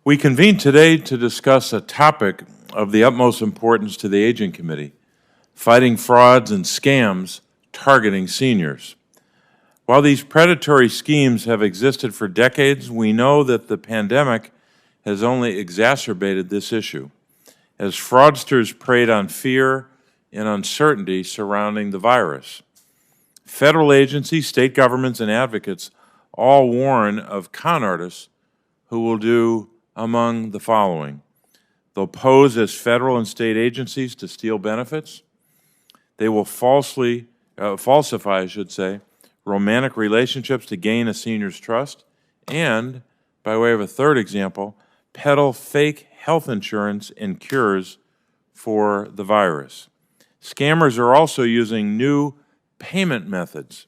We convene today to discuss a topic of the utmost importance to the Aging Committee, fighting frauds and scams targeting seniors. While these predatory schemes have existed for decades, we know that the pandemic has only exacerbated this issue, as fraudsters preyed on fear and uncertainty surrounding the virus. Federal agencies, state governments, and advocates all warn of con artists who will do among the following. They'll pose as federal and state agencies to steal benefits. They will falsify, romantic relationships to gain a senior's trust. And, by way of a third example, peddle fake health insurance and cures for the virus. Scammers are also using new payment methods,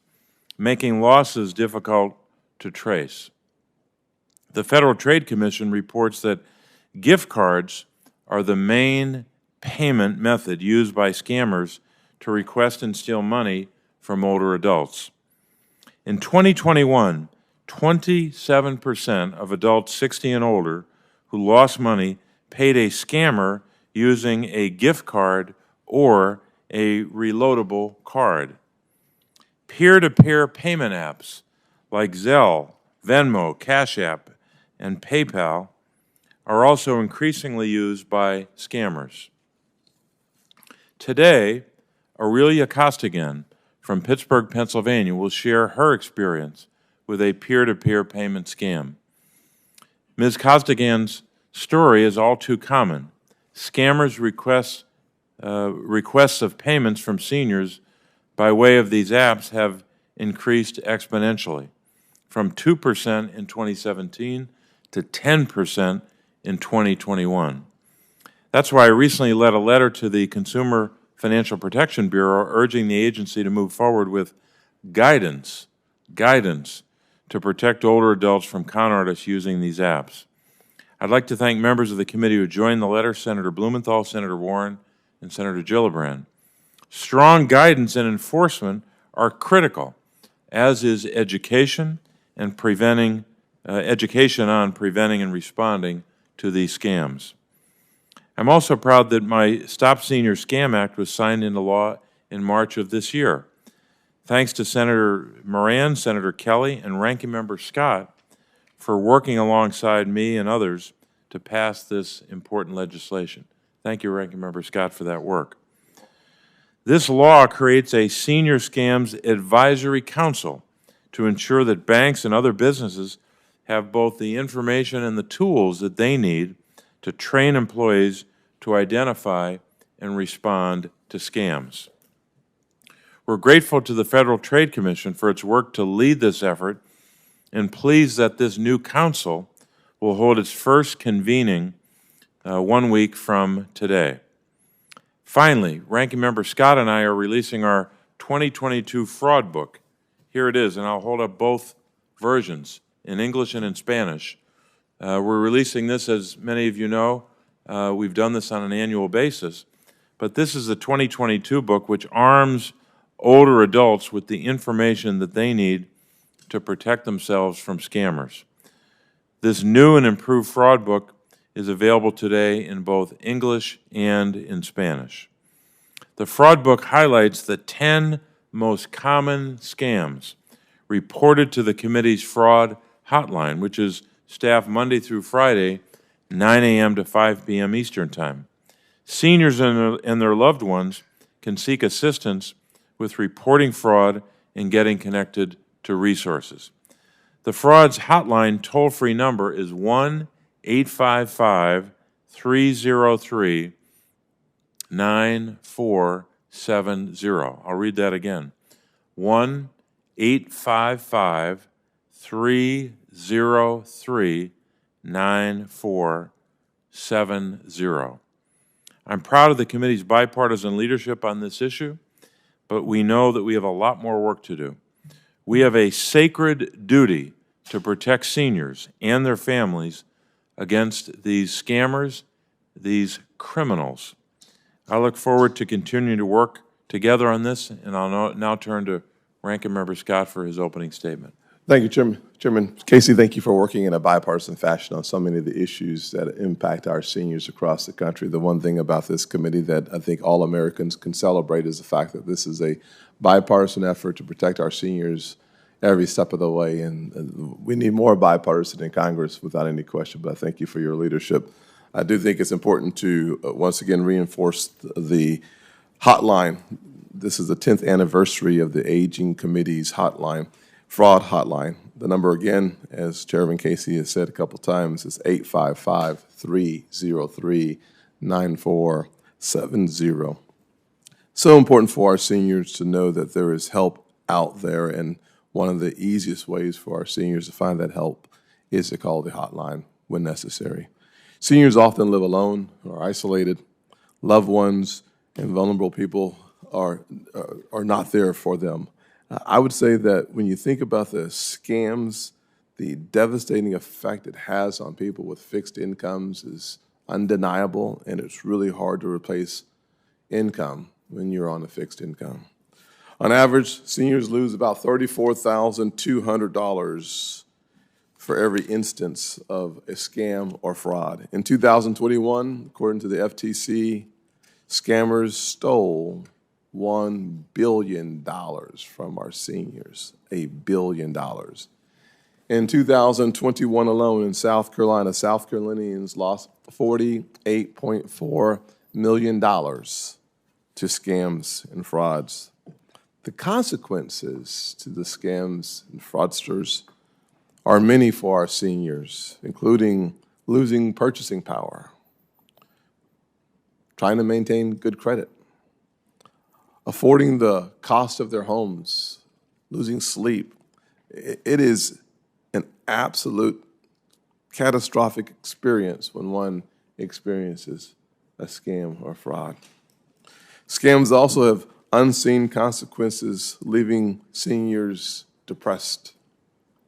making losses difficult to trace. The Federal Trade Commission reports that gift cards are the main payment method used by scammers to request and steal money from older adults. In 2021, 27% of adults 60 and older who lost money paid a scammer using a gift card or a reloadable card. Peer-to-peer payment apps like Zelle, Venmo, Cash App, and PayPal are also increasingly used by scammers. Today, Aurelia Costigan from Pittsburgh, Pennsylvania, will share her experience with a peer-to-peer payment scam. Ms. Costigan's story is all too common. Scammers requests of payments from seniors by way of these apps have increased exponentially, from 2% in 2017 to 10% in 2021. That's why I recently led a letter to the Consumer Financial Protection Bureau urging the agency to move forward with guidance to protect older adults from con artists using these apps. I'd like to thank members of the committee who joined the letter, Senator Blumenthal, Senator Warren, and Senator Gillibrand. Strong guidance and enforcement are critical, as is education on preventing and responding to these scams. I'm also proud that my Stop Senior Scam Act was signed into law in March of this year. Thanks to Senator Moran, Senator Kelly, and Ranking Member Scott for working alongside me and others to pass this important legislation. Thank you, Ranking Member Scott, for that work. This law creates a Senior Scams Advisory Council to ensure that banks and other businesses have both the information and the tools that they need to train employees to identify and respond to scams. We're grateful to the Federal Trade Commission for its work to lead this effort and pleased that this new council will hold its first convening 1 week from today. Finally, Ranking Member Scott and I are releasing our 2022 fraud book. Here it is, and I'll hold up both versions, in English and in Spanish. We're releasing this, as many of you know. We've done this on an annual basis. But this is the 2022 book, which arms older adults with the information that they need to protect themselves from scammers. This new and improved fraud book is available today in both English and in Spanish. The fraud book highlights the 10 most common scams reported to the committee's fraud hotline, which is staffed Monday through Friday, 9 a.m. to 5 p.m. Eastern Time. Seniors and their loved ones can seek assistance with reporting fraud and getting connected to resources. The fraud's hotline toll-free number is 1-855-303-9470. I'll read that again. 1-855-303-9470. I'm proud of the committee's bipartisan leadership on this issue, but we know that we have a lot more work to do. We have a sacred duty to protect seniors and their families against these scammers, these criminals. I look forward to continuing to work together on this, and I'll now turn to Ranking Member Scott for his opening statement. Thank you, Chairman. Chairman Casey, thank you for working in a bipartisan fashion on so many of the issues that impact our seniors across the country. The one thing about this committee that I think all Americans can celebrate is the fact that this is a bipartisan effort to protect our seniors every step of the way. And we need more bipartisan in Congress without any question, but I thank you for your leadership. I do think it's important to once again reinforce the hotline. This is the 10th anniversary of the Aging Committee's hotline. Fraud hotline. The number again, as Chairman Casey has said a couple times, is 855-303-9470. So important for our seniors to know that there is help out there, and one of the easiest ways for our seniors to find that help is to call the hotline when necessary. Seniors often live alone or isolated. Loved ones and vulnerable people are not there for them. I would say that when you think about the scams, the devastating effect it has on people with fixed incomes is undeniable, and it's really hard to replace income when you're on a fixed income. On average, seniors lose about $34,200 for every instance of a scam or fraud. In 2021, according to the FTC, scammers stole $1 billion from our seniors, $1 billion. In 2021 alone in South Carolina, South Carolinians lost $48.4 million to scams and frauds. The consequences to the scams and fraudsters are many for our seniors, including losing purchasing power, trying to maintain good credit, affording the cost of their homes, losing sleep. It is an absolute catastrophic experience when one experiences a scam or fraud. Scams also have unseen consequences, leaving seniors depressed,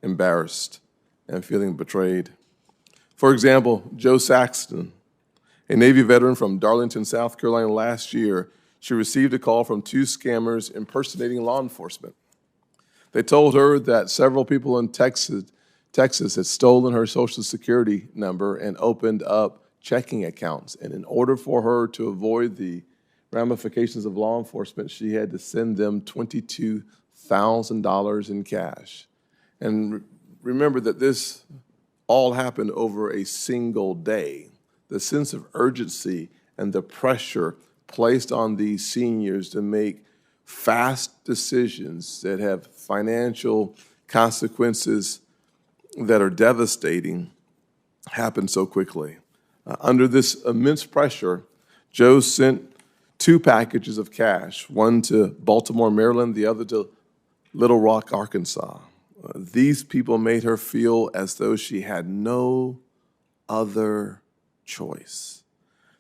embarrassed, and feeling betrayed. For example, Joe Saxton, a Navy veteran from Darlington, South Carolina last year, she received a call from two scammers impersonating law enforcement. They told her that several people in Texas had stolen her Social Security number and opened up checking accounts. And in order for her to avoid the ramifications of law enforcement, she had to send them $22,000 in cash. And remember that this all happened over a single day. The sense of urgency and the pressure placed on these seniors to make fast decisions that have financial consequences that are devastating happen so quickly. Under this immense pressure, Joe sent 2 packages of cash, one to Baltimore, Maryland, the other to Little Rock, Arkansas. These people made her feel as though she had no other choice.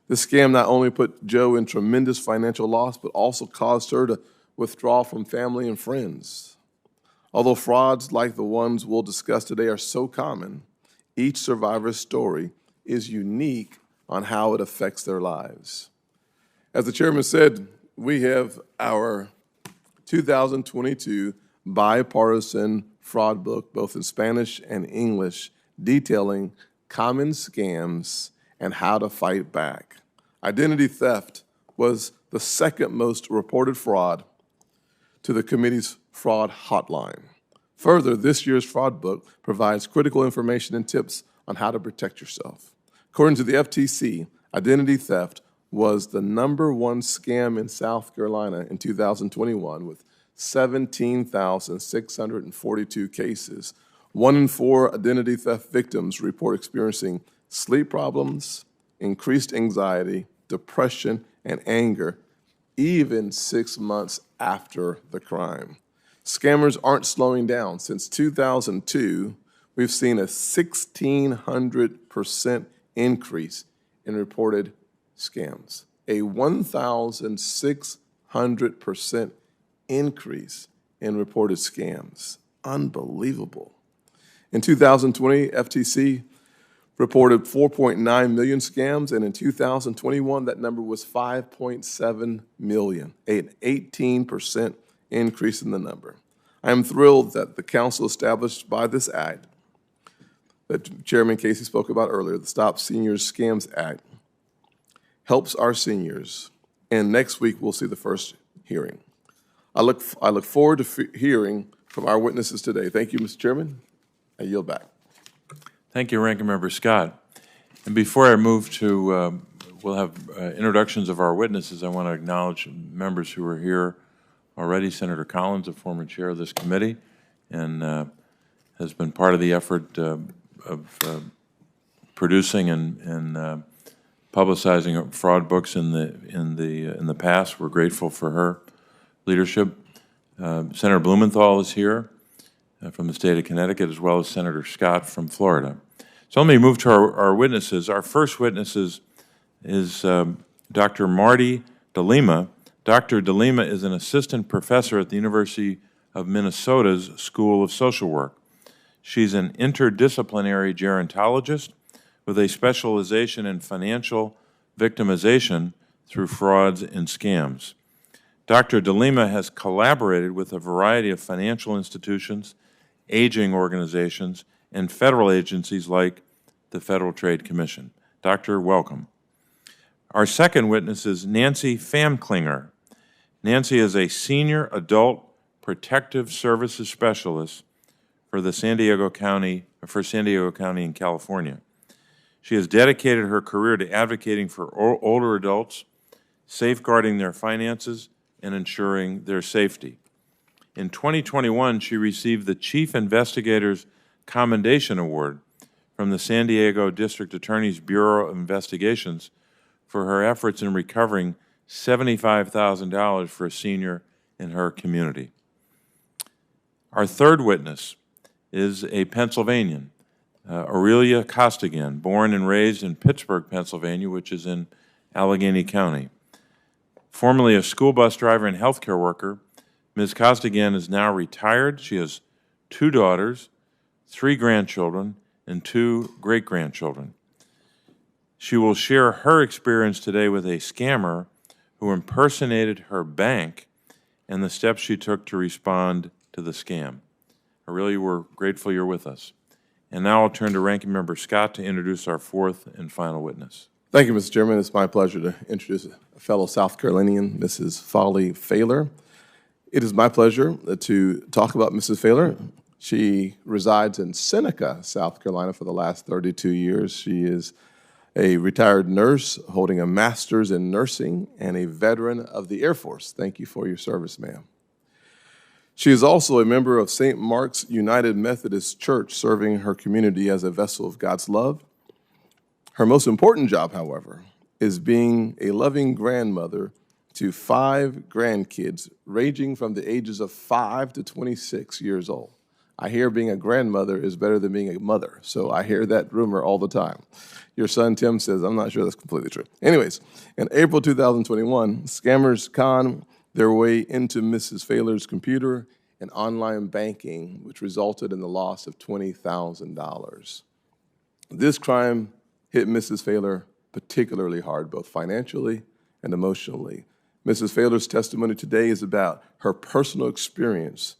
This scam not only put Joe in tremendous financial loss, but also caused her to withdraw from family and friends. Although frauds like the ones we'll discuss today are so common, each survivor's story is unique on how it affects their lives. As the chairman said, we have our 2022 bipartisan fraud book, both in Spanish and English, detailing common scams and how to fight back. Identity theft was the second most reported fraud to the committee's fraud hotline. Further, this year's fraud book provides critical information and tips on how to protect yourself. According to the FTC, identity theft was the #1 scam in South Carolina in 2021 with 17,642 cases. 1 in 4 identity theft victims report experiencing sleep problems, increased anxiety, depression, and anger, even 6 months after the crime. Scammers aren't slowing down. Since 2002, we've seen a 1,600% increase in reported scams, a 1,600% increase in reported scams. Unbelievable. In 2020, FTC reported 4.9 million scams, and in 2021, that number was 5.7 million, an 18% increase in the number. I am thrilled that the council established by this act that Chairman Casey spoke about earlier, the Stop Seniors Scams Act, helps our seniors, and next week we'll see the first hearing. I look forward to hearing from our witnesses today. Thank you, Mr. Chairman. I yield back. Thank you, Ranking Member Scott. And before I move to, we'll have introductions of our witnesses, I want to acknowledge members who are here already. Senator Collins, a former chair of this committee, and has been part of the effort of producing and publicizing fraud books in the past. We're grateful for her leadership. Senator Blumenthal is here from the state of Connecticut, as well as Senator Scott from Florida. So let me move to our witnesses. Our first witness is Dr. Marty DeLima. Dr. DeLima is an assistant professor at the University of Minnesota's School of Social Work. She's an interdisciplinary gerontologist with a specialization in financial victimization through frauds and scams. Dr. DeLima has collaborated with a variety of financial institutions, aging organizations, and federal agencies like the Federal Trade Commission. Doctor, welcome. Our second witness is Nancy Famklinger. Nancy is a senior adult protective services specialist for San Diego County in California. She has dedicated her career to advocating for older adults, safeguarding their finances, and ensuring their safety. In 2021, she received the Chief Investigator's Commendation Award from the San Diego District Attorney's Bureau of Investigations for her efforts in recovering $75,000 for a senior in her community. Our third witness is a Pennsylvanian, Aurelia Costigan, born and raised in Pittsburgh, Pennsylvania, which is in Allegheny County. Formerly a school bus driver and healthcare worker, Ms. Costigan is now retired. She has 2 daughters, 3 grandchildren, and 2 great-grandchildren. She will share her experience today with a scammer who impersonated her bank and the steps she took to respond to the scam. Aurelia, we're grateful you're with us. And now I'll turn to Ranking Member Scott to introduce our fourth and final witness. Thank you, Mr. Chairman. It's my pleasure to introduce a fellow South Carolinian, Mrs. Folly Failer. It is my pleasure to talk about Mrs. Failer. She resides in Seneca, South Carolina for the last 32 years. She is a retired nurse holding a master's in nursing and a veteran of the Air Force. Thank you for your service, ma'am. She is also a member of St. Mark's United Methodist Church, serving her community as a vessel of God's love. Her most important job, however, is being a loving grandmother to 5 grandkids, ranging from the ages of 5 to 26 years old. I hear being a grandmother is better than being a mother, so I hear that rumor all the time. Your son, Tim, says, I'm not sure that's completely true. Anyways, in April 2021, scammers conned their way into Mrs. Failer's computer and online banking, which resulted in the loss of $20,000. This crime hit Mrs. Failer particularly hard, both financially and emotionally. Mrs. Failer's testimony today is about her personal experience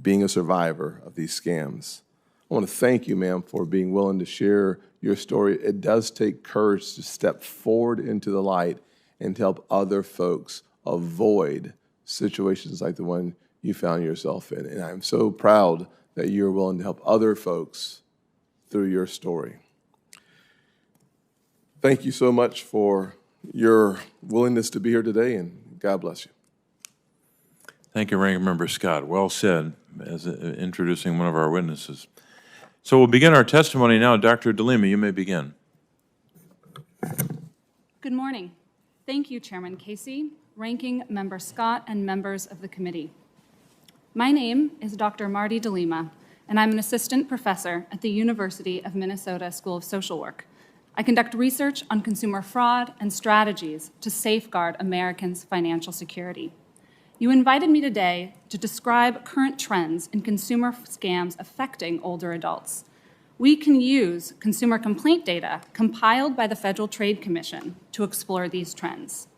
being a survivor of these scams. I want to thank you, ma'am, for being willing to share your story. It does take courage to step forward into the light and to help other folks avoid situations like the one you found yourself in. And I'm so proud that you're willing to help other folks through your story. Thank you so much for your willingness to be here today, and God bless you. Thank you, Ranking Member Scott. Well said, as introducing one of our witnesses. So we'll begin our testimony now. Dr. DeLima, you may begin. Good morning. Thank you, Chairman Casey, Ranking Member Scott, and members of the committee. My name is Dr. Marty DeLima, and I'm an assistant professor at the University of Minnesota School of Social Work. I conduct research on consumer fraud and strategies to safeguard Americans' financial security. You invited me today to describe current trends in consumer scams affecting older adults. We can use consumer complaint data compiled by the Federal Trade Commission to explore these trends.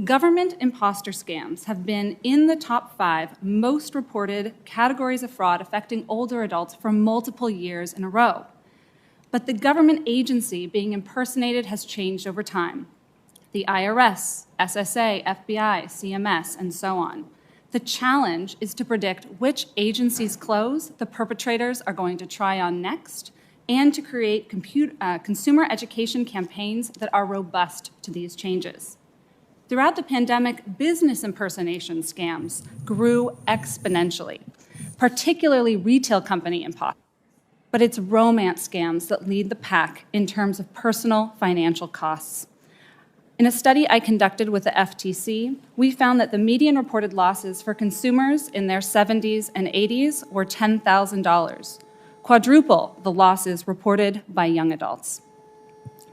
Government imposter scams have been in the top 5 most reported categories of fraud affecting older adults for multiple years in a row. But the government agency being impersonated has changed over time. The IRS, SSA, FBI, CMS, and so on. The challenge is to predict which agencies close the perpetrators are going to try on next and to create consumer education campaigns that are robust to these changes. Throughout the pandemic, business impersonation scams grew exponentially, particularly retail company imposters. But it's romance scams that lead the pack in terms of personal financial costs. In a study I conducted with the FTC, we found that the median reported losses for consumers in their 70s and 80s were $10,000, quadruple the losses reported by young adults.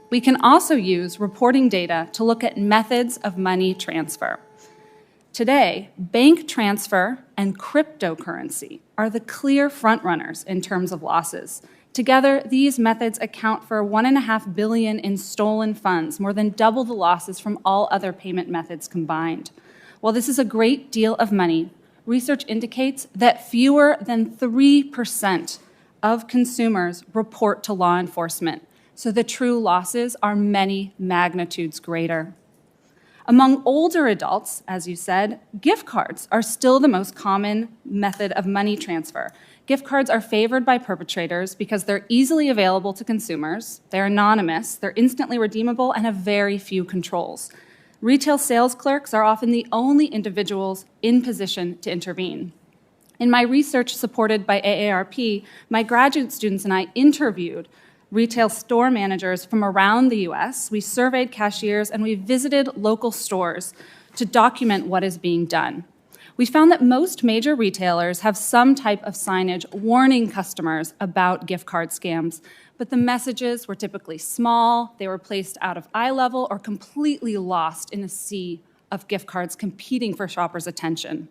We can also use reporting data to look at methods of money transfer. Today, bank transfer and cryptocurrency are the clear frontrunners in terms of losses. Together, these methods account for $1.5 billion in stolen funds, more than double the losses from all other payment methods combined. While this is a great deal of money, research indicates that fewer than 3% of consumers report to law enforcement, so the true losses are many magnitudes greater. Among older adults, as you said, gift cards are still the most common method of money transfer. Gift cards are favored by perpetrators because they're easily available to consumers, they're anonymous, they're instantly redeemable, and have very few controls. Retail sales clerks are often the only individuals in position to intervene. In my research supported by AARP, my graduate students and I interviewed retail store managers from around the US. We surveyed cashiers and we visited local stores to document what is being done. We found that most major retailers have some type of signage warning customers about gift card scams, but the messages were typically small, they were placed out of eye level, or completely lost in a sea of gift cards competing for shoppers' attention.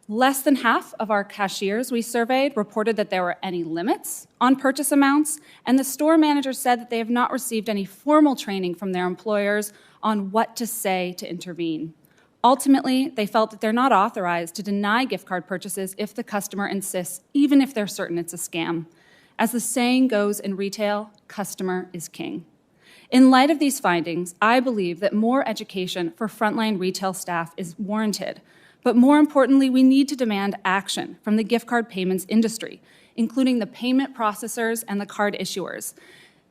Less than half of our cashiers we surveyed reported that there were any limits on purchase amounts, and the store managers said that they have not received any formal training from their employers on what to say to intervene. Ultimately, they felt that they're not authorized to deny gift card purchases if the customer insists, even if they're certain it's a scam. As the saying goes in retail, customer is king. In light of these findings, I believe that more education for frontline retail staff is warranted. But more importantly, we need to demand action from the gift card payments industry, including the payment processors and the card issuers.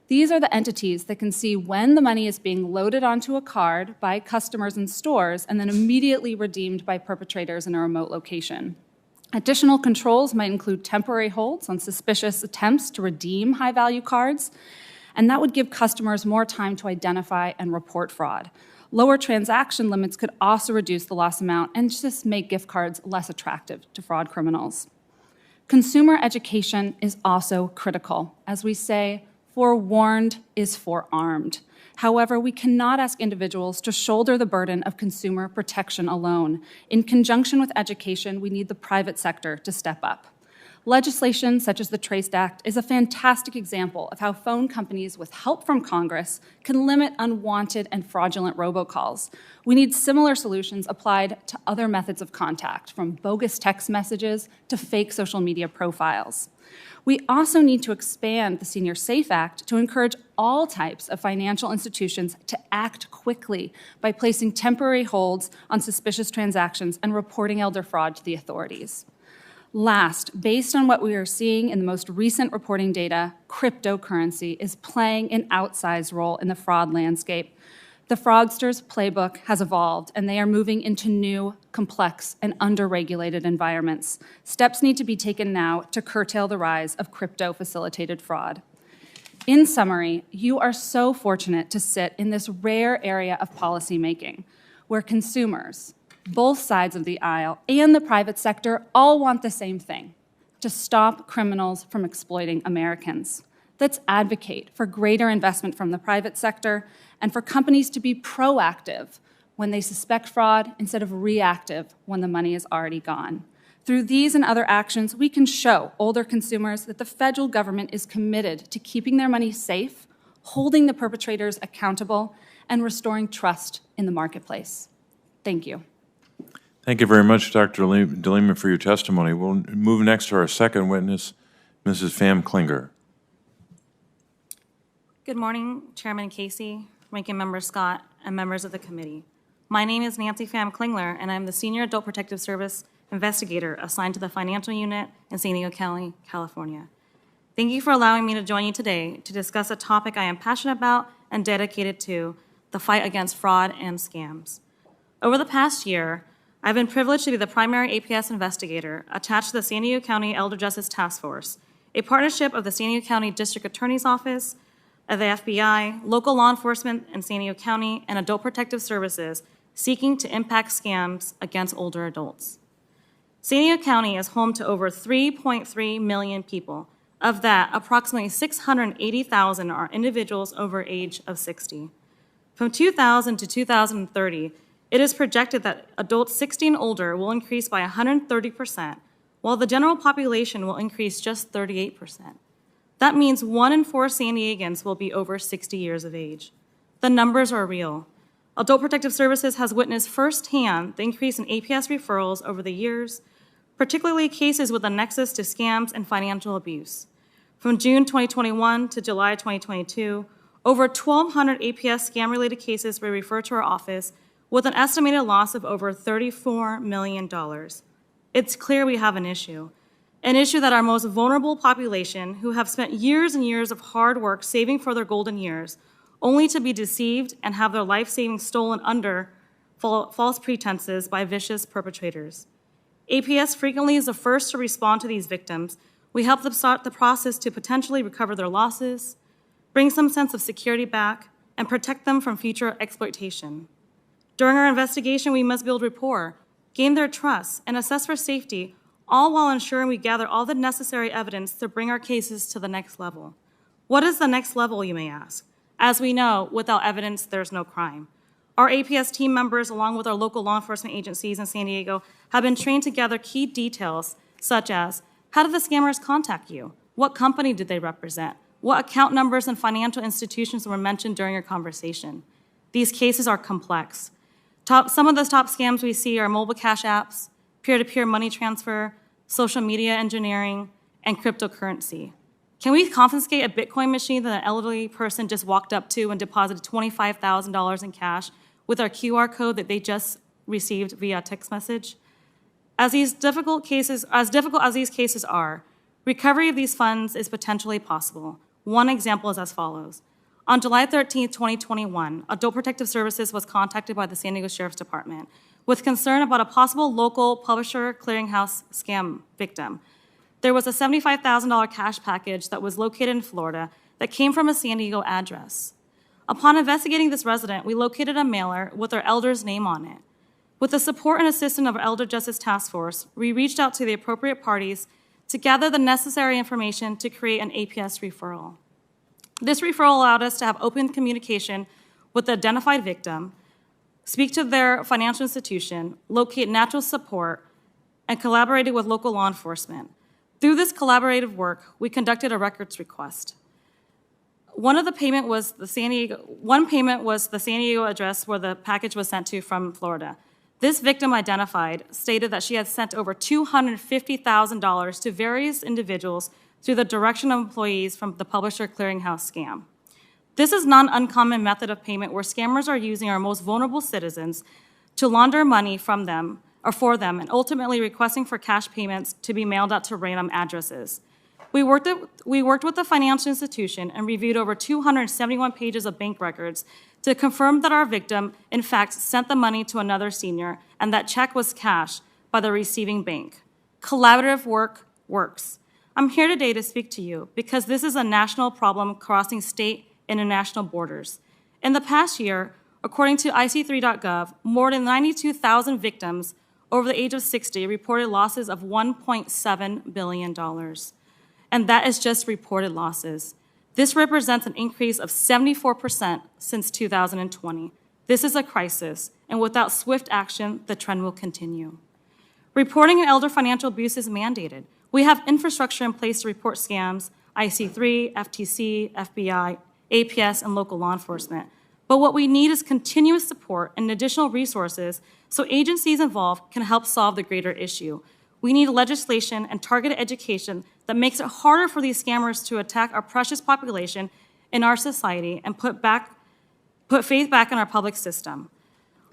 These are the entities that can see when the money is being loaded onto a card by customers in stores and then immediately redeemed by perpetrators in a remote location. Additional controls might include temporary holds on suspicious attempts to redeem high-value cards, and that would give customers more time to identify and report fraud. Lower transaction limits could also reduce the loss amount and just make gift cards less attractive to fraud criminals. Consumer education is also critical. As we say, forewarned is forearmed. However, we cannot ask individuals to shoulder the burden of consumer protection alone. In conjunction with education, we need the private sector to step up. Legislation such as the Trace Act is a fantastic example of how phone companies with help from Congress can limit unwanted and fraudulent robocalls. We need similar solutions applied to other methods of contact, from bogus text messages to fake social media profiles. We also need to expand the Senior Safe Act to encourage all types of financial institutions to act quickly by placing temporary holds on suspicious transactions and reporting elder fraud to the authorities. Last, based on what we are seeing in the most recent reporting data, cryptocurrency is playing an outsized role in the fraud landscape. The fraudsters' playbook has evolved, and they are moving into new, complex, and under-regulated environments. Steps need to be taken now to curtail the rise of crypto-facilitated fraud. In summary, you are so fortunate to sit in this rare area of policymaking, where consumers, both sides of the aisle, and the private sector all want the same thing: to stop criminals from exploiting Americans. Let's advocate for greater investment from the private sector and for companies to be proactive when they suspect fraud instead of reactive when the money is already gone. Through these and other actions, we can show older consumers that the federal government is committed to keeping their money safe, holding the perpetrators accountable, and restoring trust in the marketplace. Thank you. Thank you very much, Dr. DeLima, for your testimony. We'll move next to our second witness, Mrs. Famklinger. Good morning, Chairman Casey, Ranking Member Scott, and members of the committee. My name is Nancy Famklinger, and I'm the Senior Adult Protective Service Investigator assigned to the Financial Unit in San Diego County, California. Thank you for allowing me to join you today to discuss a topic I am passionate about and dedicated to, the fight against fraud and scams. Over the past year, I've been privileged to be the primary APS investigator attached to the San Diego County Elder Justice Task Force, a partnership of the San Diego County District Attorney's Office, of the FBI, local law enforcement in San Diego County, and adult protective services seeking to impact scams against older adults. San Diego County is home to over 3.3 million people. Of that, approximately 680,000 are individuals over age of 60. From 2000 to 2030, it is projected that adults 60 and older will increase by 130%, while the general population will increase just 38%. That means 1 in 4 San Diegans will be over 60 years of age. The numbers are real. Adult Protective Services has witnessed firsthand the increase in APS referrals over the years, particularly cases with a nexus to scams and financial abuse. From June 2021 to July 2022, over 1,200 APS scam-related cases were referred to our office with an estimated loss of over $34 million. It's clear we have an issue that our most vulnerable population, who have spent years and years of hard work saving for their golden years, only to be deceived and have their life savings stolen under false pretenses by vicious perpetrators. APS frequently is the first to respond to these victims. We help them start the process to potentially recover their losses, bring some sense of security back, and protect them from future exploitation. During our investigation, we must build rapport, gain their trust, and assess for safety, all while ensuring we gather all the necessary evidence to bring our cases to the next level. What is the next level, you may ask? As we know, without evidence, there's no crime. Our APS team members, along with our local law enforcement agencies in San Diego, have been trained to gather key details, such as, how did the scammers contact you? What company did they represent? What account numbers and financial institutions were mentioned during your conversation? These cases are complex. Some of the top scams we see are mobile cash apps, peer-to-peer money transfer, social media engineering, and cryptocurrency. Can we confiscate a Bitcoin machine that an elderly person just walked up to and deposited $25,000 in cash with our QR code that they just received via text message? As difficult as these cases are, recovery of these funds is potentially possible. One example is as follows. On July 13, 2021, Adult Protective Services was contacted by the San Diego Sheriff's Department with concern about a possible local publisher clearinghouse scam victim. There was a $75,000 cash package that was located in Florida that came from a San Diego address. Upon investigating this resident, we located a mailer with our elder's name on it. With the support and assistance of our Elder Justice Task Force, we reached out to the appropriate parties to gather the necessary information to create an APS referral. This referral allowed us to have open communication with the identified victim, speak to their financial institution, locate natural support, and collaborated with local law enforcement. Through this collaborative work, we conducted a records request. One payment was the San Diego address where the package was sent to from Florida. This victim identified stated that she had sent over $250,000 to various individuals through the direction of employees from the Publisher Clearinghouse scam. This is not an uncommon method of payment where scammers are using our most vulnerable citizens to launder money from them or for them and ultimately requesting for cash payments to be mailed out to random addresses. We worked with the financial institution and reviewed over 271 pages of bank records to confirm that our victim, in fact, sent the money to another senior and that check was cashed by the receiving bank. Collaborative work works. I'm here today to speak to you because this is a national problem crossing state and international borders. In the past year, according to IC3.gov, more than 92,000 victims over the age of 60 reported losses of $1.7 billion. And that is just reported losses. This represents an increase of 74% since 2020. This is a crisis, and without swift action, the trend will continue. Reporting an elder financial abuse is mandated. We have infrastructure in place to report scams, IC3, FTC, FBI, APS, and local law enforcement. But what we need is continuous support and additional resources so agencies involved can help solve the greater issue. We need legislation and targeted education that makes it harder for these scammers to attack our precious population in our society and put faith back in our public system,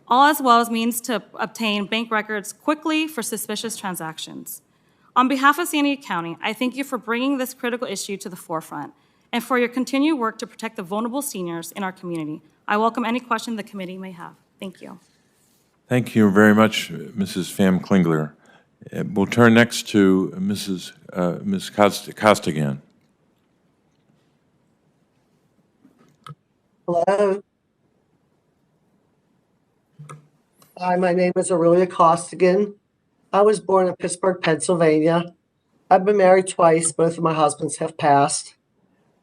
all as well as means to obtain bank records quickly for suspicious transactions. On behalf of San Diego County, I thank you for bringing this critical issue to the forefront and for your continued work to protect the vulnerable seniors in our community. I welcome any question the committee may have. Thank you. Thank you very much, Mrs. Famklinger. We'll turn next to Ms. Costigan. Hello. Hi, my name is Aurelia Costigan. I was born in Pittsburgh, Pennsylvania. I've been married twice. Both of my husbands have passed.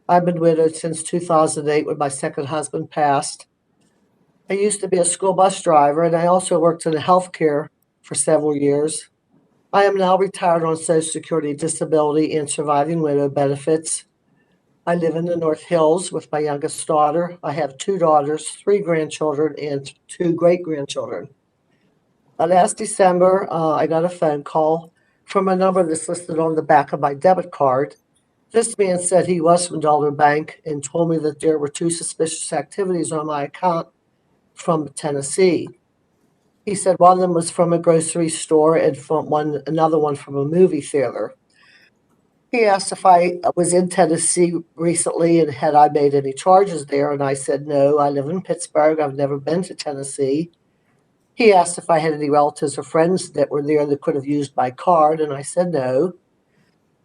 I've been widowed since 2008 when my second husband passed. I used to be a school bus driver, and I also worked in healthcare for several years. I am now retired on Social Security disability and surviving widow benefits. I live in the North Hills with my youngest daughter. I have 2 daughters, 3 grandchildren, and 2 great-grandchildren. Last December, I got a phone call from a number that's listed on the back of my debit card. This man said he was from Dollar Bank and told me that there were 2 suspicious activities on my account from Tennessee. He said one of them was from a grocery store and another one from a movie theater. He asked if I was in Tennessee recently and had I made any charges there, and I said no, I live in Pittsburgh, I've never been to Tennessee. He asked if I had any relatives or friends that were there that could have used my card, and I said no.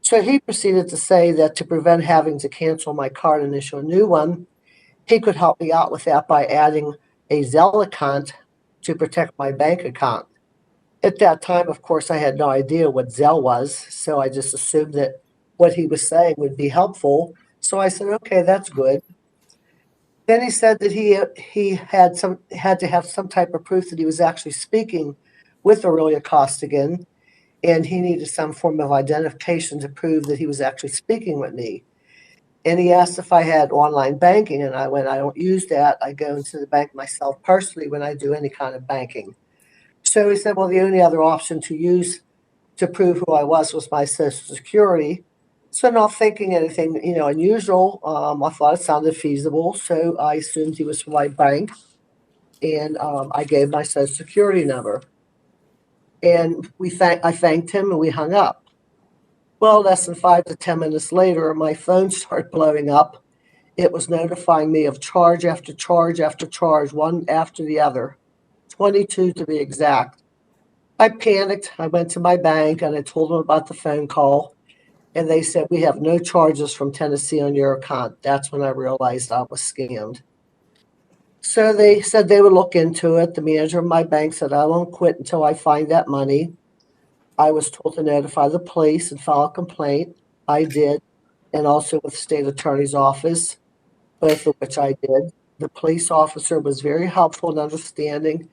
So he proceeded to say that to prevent having to cancel my card and issue a new one, he could help me out with that by adding a Zelle account to protect my bank account. At that time, of course, I had no idea what Zelle was, so I just assumed that what he was saying would be helpful. So I said, okay, that's good. Then he said that he had to have some type of proof that he was actually speaking with Aurelia Costigan, and he needed some form of identification to prove that he was actually speaking with me. And he asked if I had online banking, and I went, I don't use that. I go into the bank myself personally when I do any kind of banking. So he said, well, the only other option to use to prove who I was my Social Security. So not thinking anything, unusual, I thought it sounded feasible. So I assumed he was from my bank, and I gave my Social Security number. And I thanked him, and we hung up. Well, less than 5 to 10 minutes later, my phone started blowing up. It was notifying me of charge after charge after charge, one after the other, 22 to be exact. I panicked. I went to my bank and I told them about the phone call. And they said, we have no charges from Tennessee on your account. That's when I realized I was scammed. So they said they would look into it. The manager of my bank said, I won't quit until I find that money. I was told to notify the police and file a complaint. I did, and also with the state attorney's office, both of which I did. The police officer was very helpful and understanding.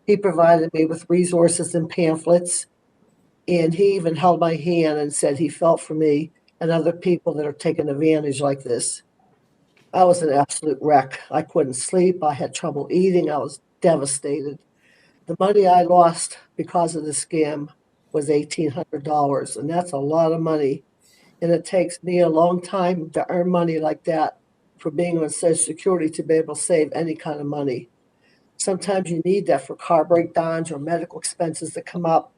He provided me with resources and pamphlets, and he even held my hand and said he felt for me and other people that are taking advantage like this. I was an absolute wreck. I couldn't sleep. I had trouble eating. I was devastated. The money I lost because of the scam was $1,800, and that's a lot of money. And it takes me a long time to earn money like that for being on Social Security to be able to save any kind of money. Sometimes you need that for car breakdowns or medical expenses that come up.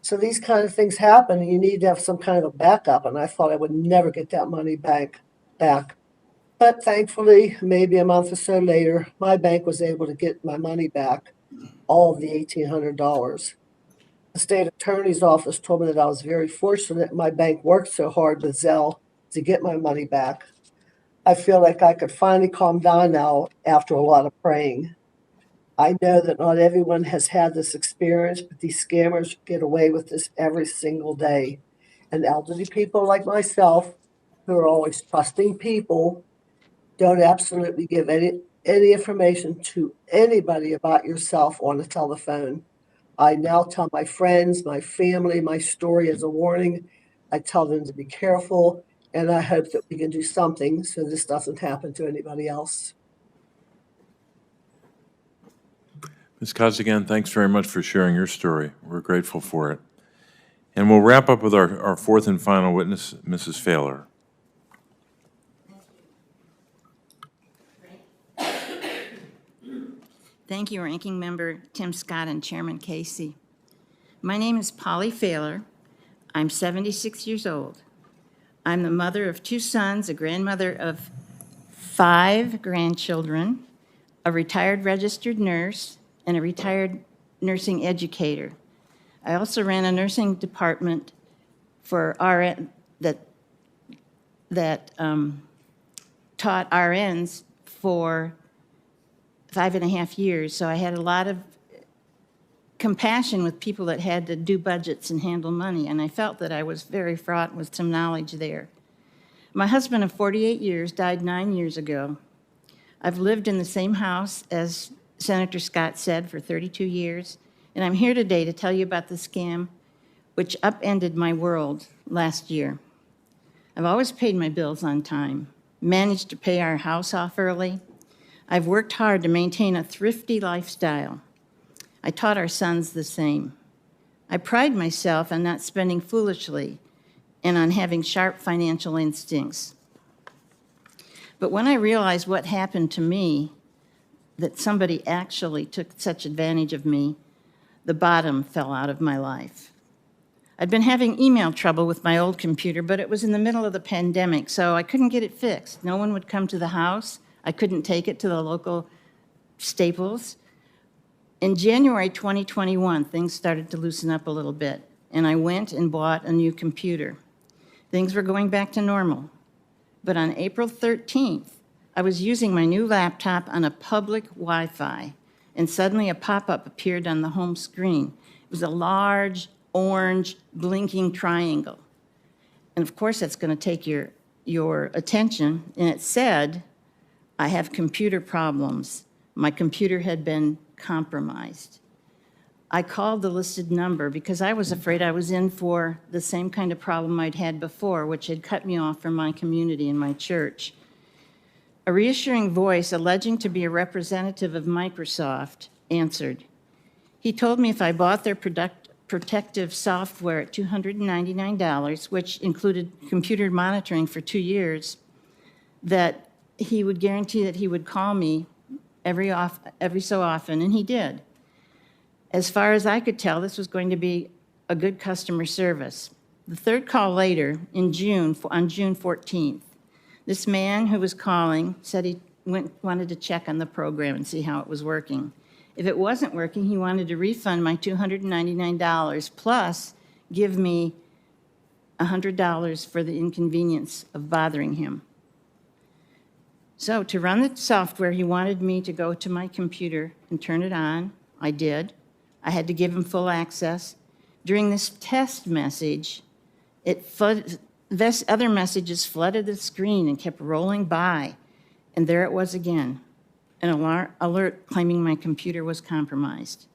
So these kind of things happen, and you need to have some kind of a backup, and I thought I would never get that money back. But thankfully, maybe a month or so later, my bank was able to get my money back, all of the $1,800. The state attorney's office told me that I was very fortunate my bank worked so hard with Zelle to get my money back. I feel like I could finally calm down now after a lot of praying. I know that not everyone has had this experience, but these scammers get away with this every single day. And elderly people like myself, who are always trusting people, don't absolutely give any information to anybody about yourself on the telephone. I now tell my friends, my family, my story as a warning. I tell them to be careful And I hope that we can do something so this doesn't happen to anybody else. Ms. Costigan, thanks very much for sharing your story. We're grateful for it. And we'll wrap up with our fourth and final witness, Mrs. Failer. Thank you, Ranking Member Tim Scott and Chairman Casey. My name is Polly Failer. I'm 76 years old. I'm the mother of 2 sons, a grandmother of 5 grandchildren, a retired registered nurse, and a retired nursing educator. I also ran a nursing department for RN that taught RNs for 5.5 years, so I had a lot of compassion with people that had to do budgets and handle money, and I felt that I was very fraught with some knowledge there. My husband of 48 years died 9 years ago. I've lived in the same house as Senator Scott said for 32 years, and I'm here today to tell you about the scam which upended my world last year. I've always paid my bills on time, managed to pay our house off early. I've worked hard to maintain a thrifty lifestyle. I taught our sons the same. I pride myself on not spending foolishly and on having sharp financial instincts. But when I realized what happened to me, that somebody actually took such advantage of me, the bottom fell out of my life. I'd been having email trouble with my old computer, but it was in the middle of the pandemic, so I couldn't get it fixed. No one would come to the house. I couldn't take it to the local Staples. In January 2021, things started to loosen up a little bit, and I went and bought a new computer. Things were going back to normal. But on April 13th, I was using my new laptop on a public Wi-Fi, and suddenly a pop-up appeared on the home screen. It was a large, orange, blinking triangle. And of course, that's going to take your attention. And it said, I have computer problems. My computer had been compromised. I called the listed number because I was afraid I was in for the same kind of problem I'd had before, which had cut me off from my community and my church. A reassuring voice, alleging to be a representative of Microsoft, answered. He told me if I bought their protective software at $299, which included computer monitoring for 2 years, that he would guarantee that he would call me every so often, and he did. As far as I could tell, this was going to be a good customer service. The third call later, on June 14th, this man who was calling said he wanted to check on the program and see how it was working. If it wasn't working, he wanted to refund my $299 plus give me $100 for the inconvenience of bothering him. So to run the software, he wanted me to go to my computer and turn it on. I did. I had to give him full access. During this test message, other messages flooded the screen and kept rolling by, and there it was again, an alert claiming my computer was compromised.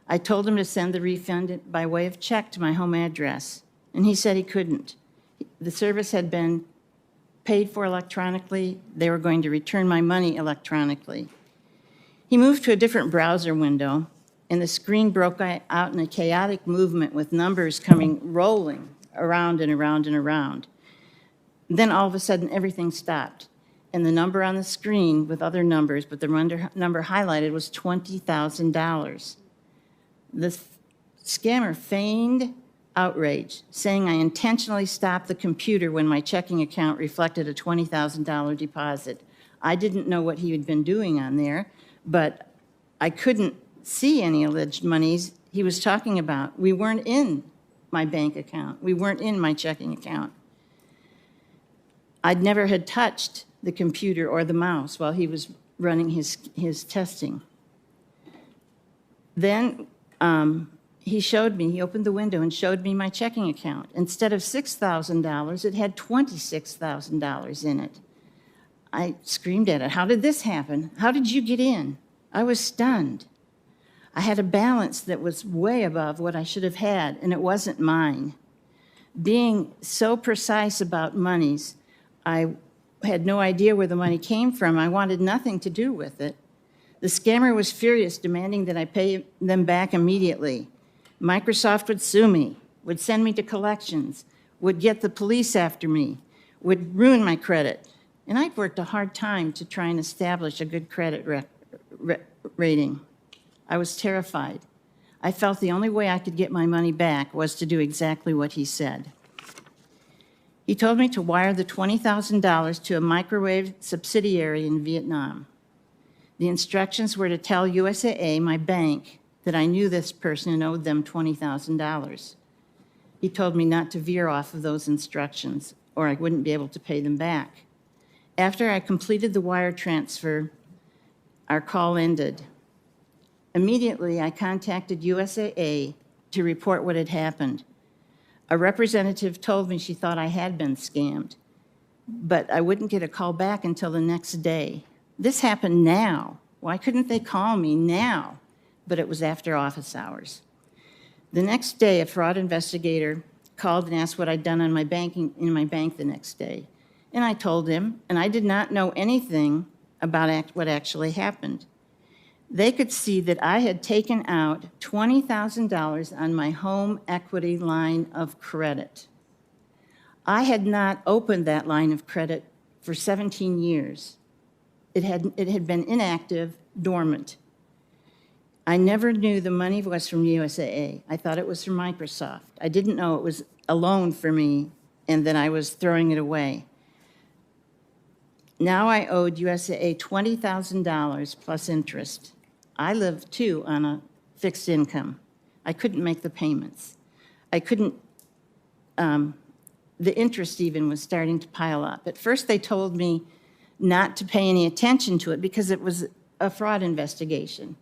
I told him to send the refund by way of check to my home address, and he said he couldn't. The service had been paid for electronically. They were going to return my money electronically. He moved to a different browser window, and the screen broke out in a chaotic movement with numbers rolling around and around and around. Then all of a sudden, everything stopped. And the number on the screen with other numbers, but the number highlighted was $20,000. The scammer feigned outrage, saying I intentionally stopped the computer when my checking account reflected a $20,000 deposit. I didn't know what he had been doing on there, but I couldn't see any alleged monies he was talking about. We weren't in my bank account. We weren't in my checking account. I'd never had touched the computer or the mouse while he was running his testing. Then he opened the window and showed me my checking account. Instead of $6,000, it had $26,000 in it. I screamed at it, how did this happen? How did you get in? I was stunned. I had a balance that was way above what I should have had, and it wasn't mine. Being so precise about monies, I had no idea where the money came from. I wanted nothing to do with it. The scammer was furious, demanding that I pay them back immediately. Microsoft would sue me, would send me to collections, would get the police after me, would ruin my credit. And I'd worked a hard time to try and establish a good credit rating. I was terrified. I felt the only way I could get my money back was to do exactly what he said. He told me to wire the $20,000 to a microwave subsidiary in Vietnam. The instructions were to tell USAA, my bank, that I knew this person and owed them $20,000. He told me not to veer off of those instructions, or I wouldn't be able to pay them back. After I completed the wire transfer, our call ended. Immediately, I contacted USAA to report what had happened. A representative told me she thought I had been scammed, but I wouldn't get a call back until the next day. This happened now. Why couldn't they call me now? But it was after office hours. The next day, a fraud investigator called and asked what I'd done in my bank the next day. And I told him, and I did not know anything about what actually happened. They could see that I had taken out $20,000 on my home equity line of credit. I had not opened that line of credit for 17 years. It had been inactive, dormant. I never knew the money was from USAA. I thought it was from Microsoft. I didn't know it was a loan for me and that I was throwing it away. Now I owed USAA $20,000 plus interest. I lived, too, on a fixed income. I couldn't make the payments. I couldn't, the interest even was starting to pile up. At first, they told me not to pay any attention to it because it was a fraud investigation.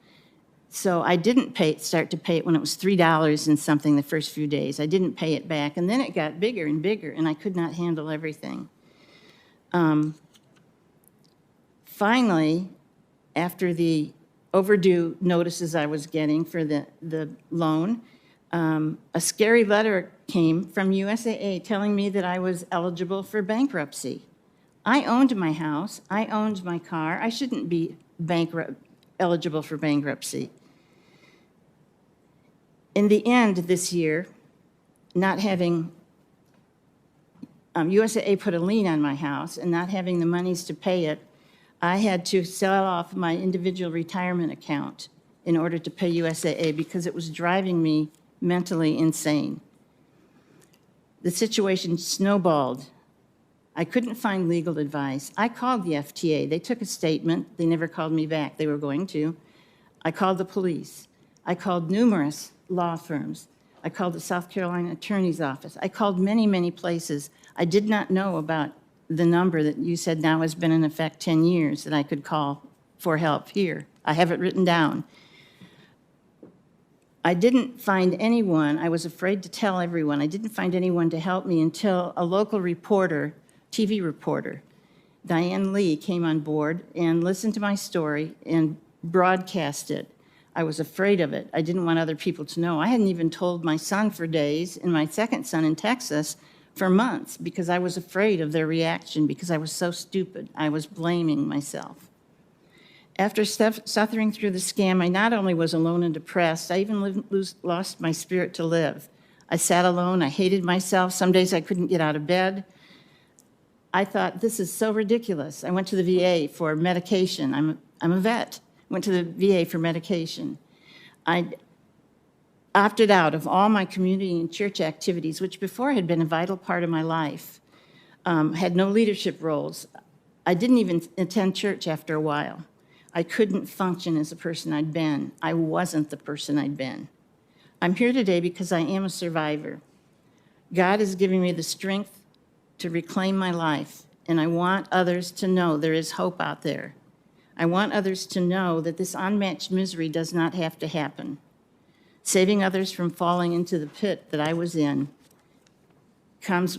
So I didn't start to pay it when it was $3 and something the first few days. I didn't pay it back, and then it got bigger and bigger, and I could not handle everything. Finally, after the overdue notices I was getting for the loan, a scary letter came from USAA telling me that I was eligible for bankruptcy. I owned my house. I owned my car. I shouldn't be eligible for bankruptcy. In the end this year, not having USAA put a lien on my house and not having the monies to pay it, I had to sell off my individual retirement account in order to pay USAA because it was driving me mentally insane. The situation snowballed. I couldn't find legal advice. I called the FTA. They took a statement. They never called me back. They were going to. I called the police. I called numerous law firms. I called the South Carolina Attorney's Office. I called many, many places. I did not know about the number that you said now has been in effect 10 years that I could call for help here. I have it written down. I didn't find anyone. I was afraid to tell everyone. I didn't find anyone to help me until a local reporter, TV reporter, Diane Lee, came on board and listened to my story and broadcast it. I was afraid of it. I didn't want other people to know. I hadn't even told my son for days and my second son in Texas for months because I was afraid of their reaction because I was so stupid. I was blaming myself. After suffering through the scam, I not only was alone and depressed, I even lost my spirit to live. I sat alone. I hated myself. Some days I couldn't get out of bed. I thought, this is so ridiculous. I went to the VA for medication. I'm a vet. Went to the VA for medication. I opted out of all my community and church activities, which before had been a vital part of my life. Had no leadership roles. I didn't even attend church after a while. I couldn't function as the person I'd been. I wasn't the person I'd been. I'm here today because I am a survivor. God is giving me the strength to reclaim my life, and I want others to know there is hope out there. I want others to know that this unmatched misery does not have to happen. Saving others from falling into the pit that I was in comes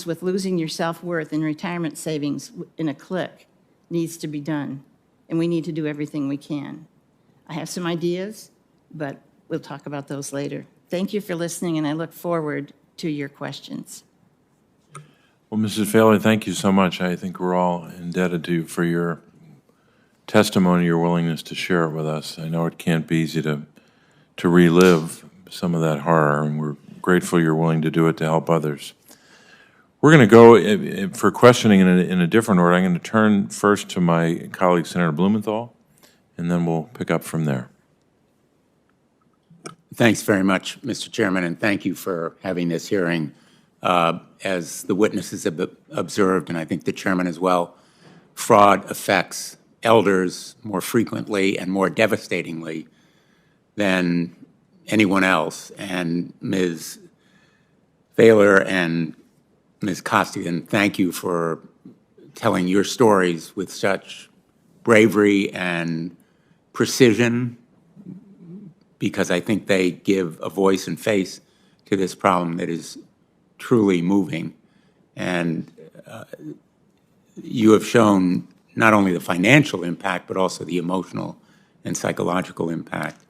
with losing your self-worth and retirement savings in a click needs to be done, and we need to do everything we can. I have some ideas, but we'll talk about those later. Thank you for listening, and I look forward to your questions. Well, Mrs. Failer, thank you so much. I think we're all indebted to you for your testimony, your willingness to share it with us. I know it can't be easy to relive some of that horror, and we're grateful you're willing to do it to help others. We're going to go for questioning in a different order. I'm going to turn first to my colleague, Senator Blumenthal, and then we'll pick up from there. Thanks very much, Mr. Chairman, and thank you for having this hearing. As the witnesses have observed, and I think the chairman as well, fraud affects elders more frequently and more devastatingly than anyone else. And Ms. Failer and Ms. Costigan, thank you for telling your stories with such bravery and precision, because I think they give a voice and face to this problem that is truly moving. And you have shown not only the financial impact, but also the emotional and psychological impact.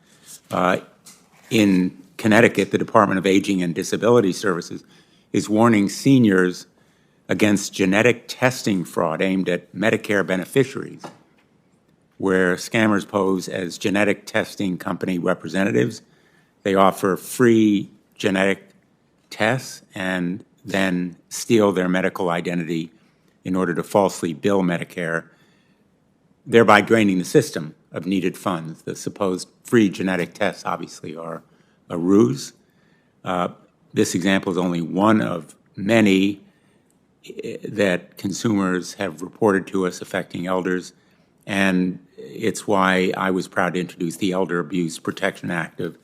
In Connecticut, the Department of Aging and Disability Services is warning seniors against genetic testing fraud aimed at Medicare beneficiaries, where scammers pose as genetic testing company representatives. They offer free genetic tests and then steal their medical identity in order to falsely bill Medicare, thereby draining the system of needed funds. The supposed free genetic tests obviously are a ruse. This example is only one of many that consumers have reported to us affecting elders, and it's why I was proud to introduce the Elder Abuse Protection Act of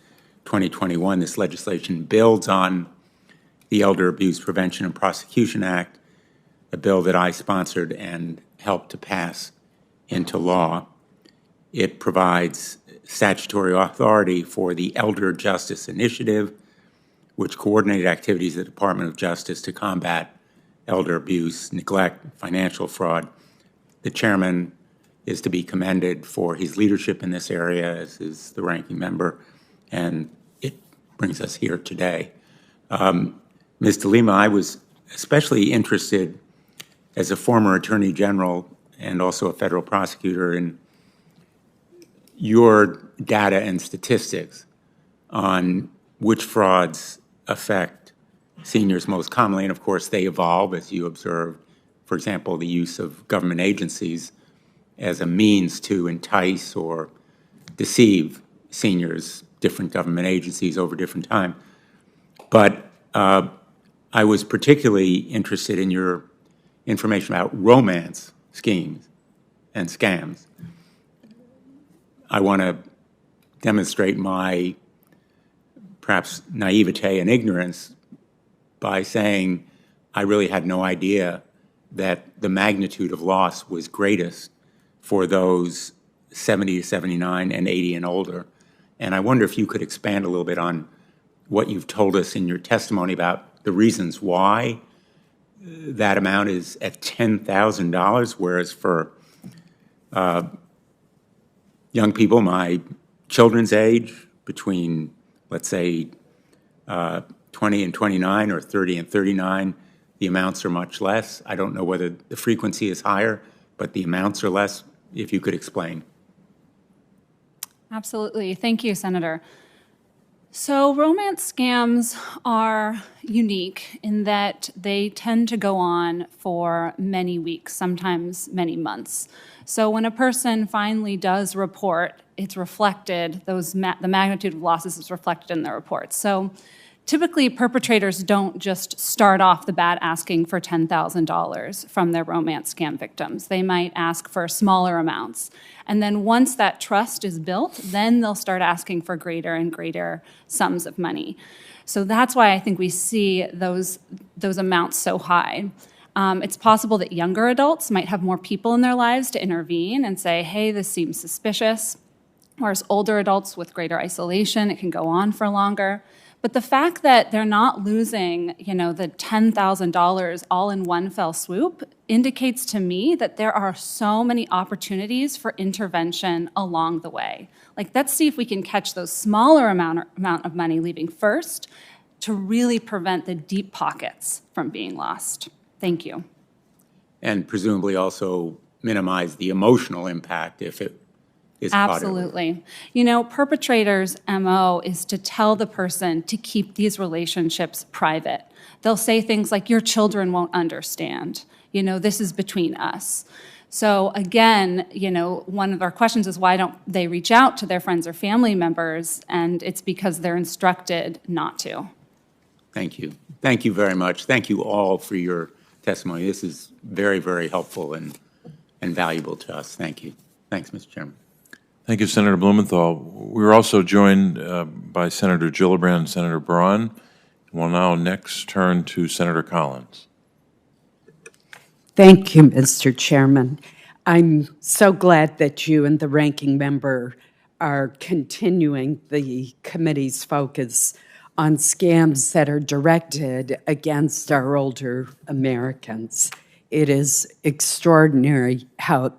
2021. This legislation builds on the Elder Abuse Prevention and Prosecution Act, a bill that I sponsored and helped to pass into law. It provides statutory authority for the Elder Justice Initiative, which coordinated activities of the Department of Justice to combat elder abuse, neglect, financial fraud. The chairman is to be commended for his leadership in this area, as is the ranking member, and it brings us here today. Ms. DeLima, I was especially interested as a former Attorney General and also a federal prosecutor in your data and statistics on which frauds affect seniors most commonly. And of course, they evolve as you observed, for example, the use of government agencies as a means to entice or deceive seniors, different government agencies over different time. But I was particularly interested in your information about romance schemes and scams. I want to demonstrate my perhaps naivete and ignorance by saying I really had no idea that the magnitude of loss was greatest for those 70 to 79 and 80 and older. And I wonder if you could expand a little bit on what you've told us in your testimony about the reasons why that amount is at $10,000, whereas for young people my children's age, between, let's say, 20 and 29 or 30 and 39, the amounts are much less. I don't know whether the frequency is higher, but the amounts are less. If you could explain. Absolutely. Thank you, Senator. So romance scams are unique in that they tend to go on for many weeks, sometimes many months. So when a person finally does report, it's reflected, the magnitude of losses is reflected in their report. So typically, perpetrators don't just start off the bat asking for $10,000 from their romance scam victims. They might ask for smaller amounts. And then once that trust is built, then they'll start asking for greater and greater sums of money. So that's why I think we see those amounts so high. It's possible that younger adults might have more people in their lives to intervene and say, hey, this seems suspicious. Whereas older adults with greater isolation, it can go on for longer. But the fact that they're not losing, the $10,000 all in one fell swoop indicates to me that there are so many opportunities for intervention along the way. Like, let's see if we can catch those smaller amount of money leaving first, to really prevent the deep pockets from being lost. Thank you. And presumably also minimize the emotional impact if it is caught early. Absolutely. You know, perpetrators' MO is to tell the person to keep these relationships private. They'll say things like, your children won't understand. You know, this is between us. So again, you know, one of our questions is why don't they reach out to their friends or family members? And it's because they're instructed not to. Thank you. Thank you very much. Thank you all for your testimony. This is very, very helpful and valuable to us. Thank you. Thanks, Mr. Chairman. Thank you, Senator Blumenthal. We're also joined by Senator Gillibrand and Senator Braun. We'll now next turn to Senator Collins. Thank you, Mr. Chairman. I'm so glad that you and the ranking member are continuing the committee's focus on scams that are directed against our older Americans. It is extraordinary how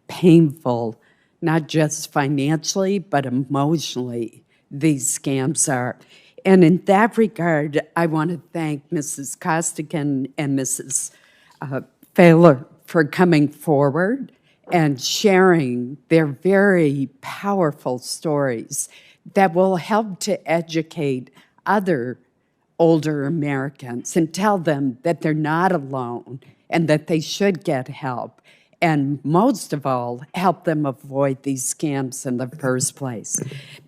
painful, not just financially, but emotionally, these scams are. And in that regard, I want to thank Mrs. Costigan and Mrs. Failer for coming forward and sharing their very powerful stories that will help to educate other older Americans and tell them that they're not alone and that they should get help. And most of all, help them avoid these scams in the first place.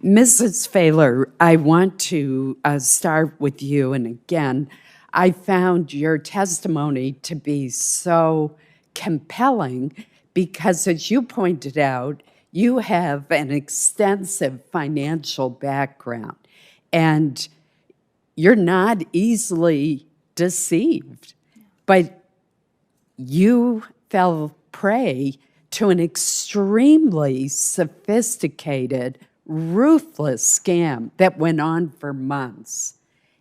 Mrs. Failer, I want to start with you. And again, I found your testimony to be so compelling because, as you pointed out, you have an extensive financial background and you're not easily deceived. But you fell prey to an extremely sophisticated, ruthless scam that went on for months.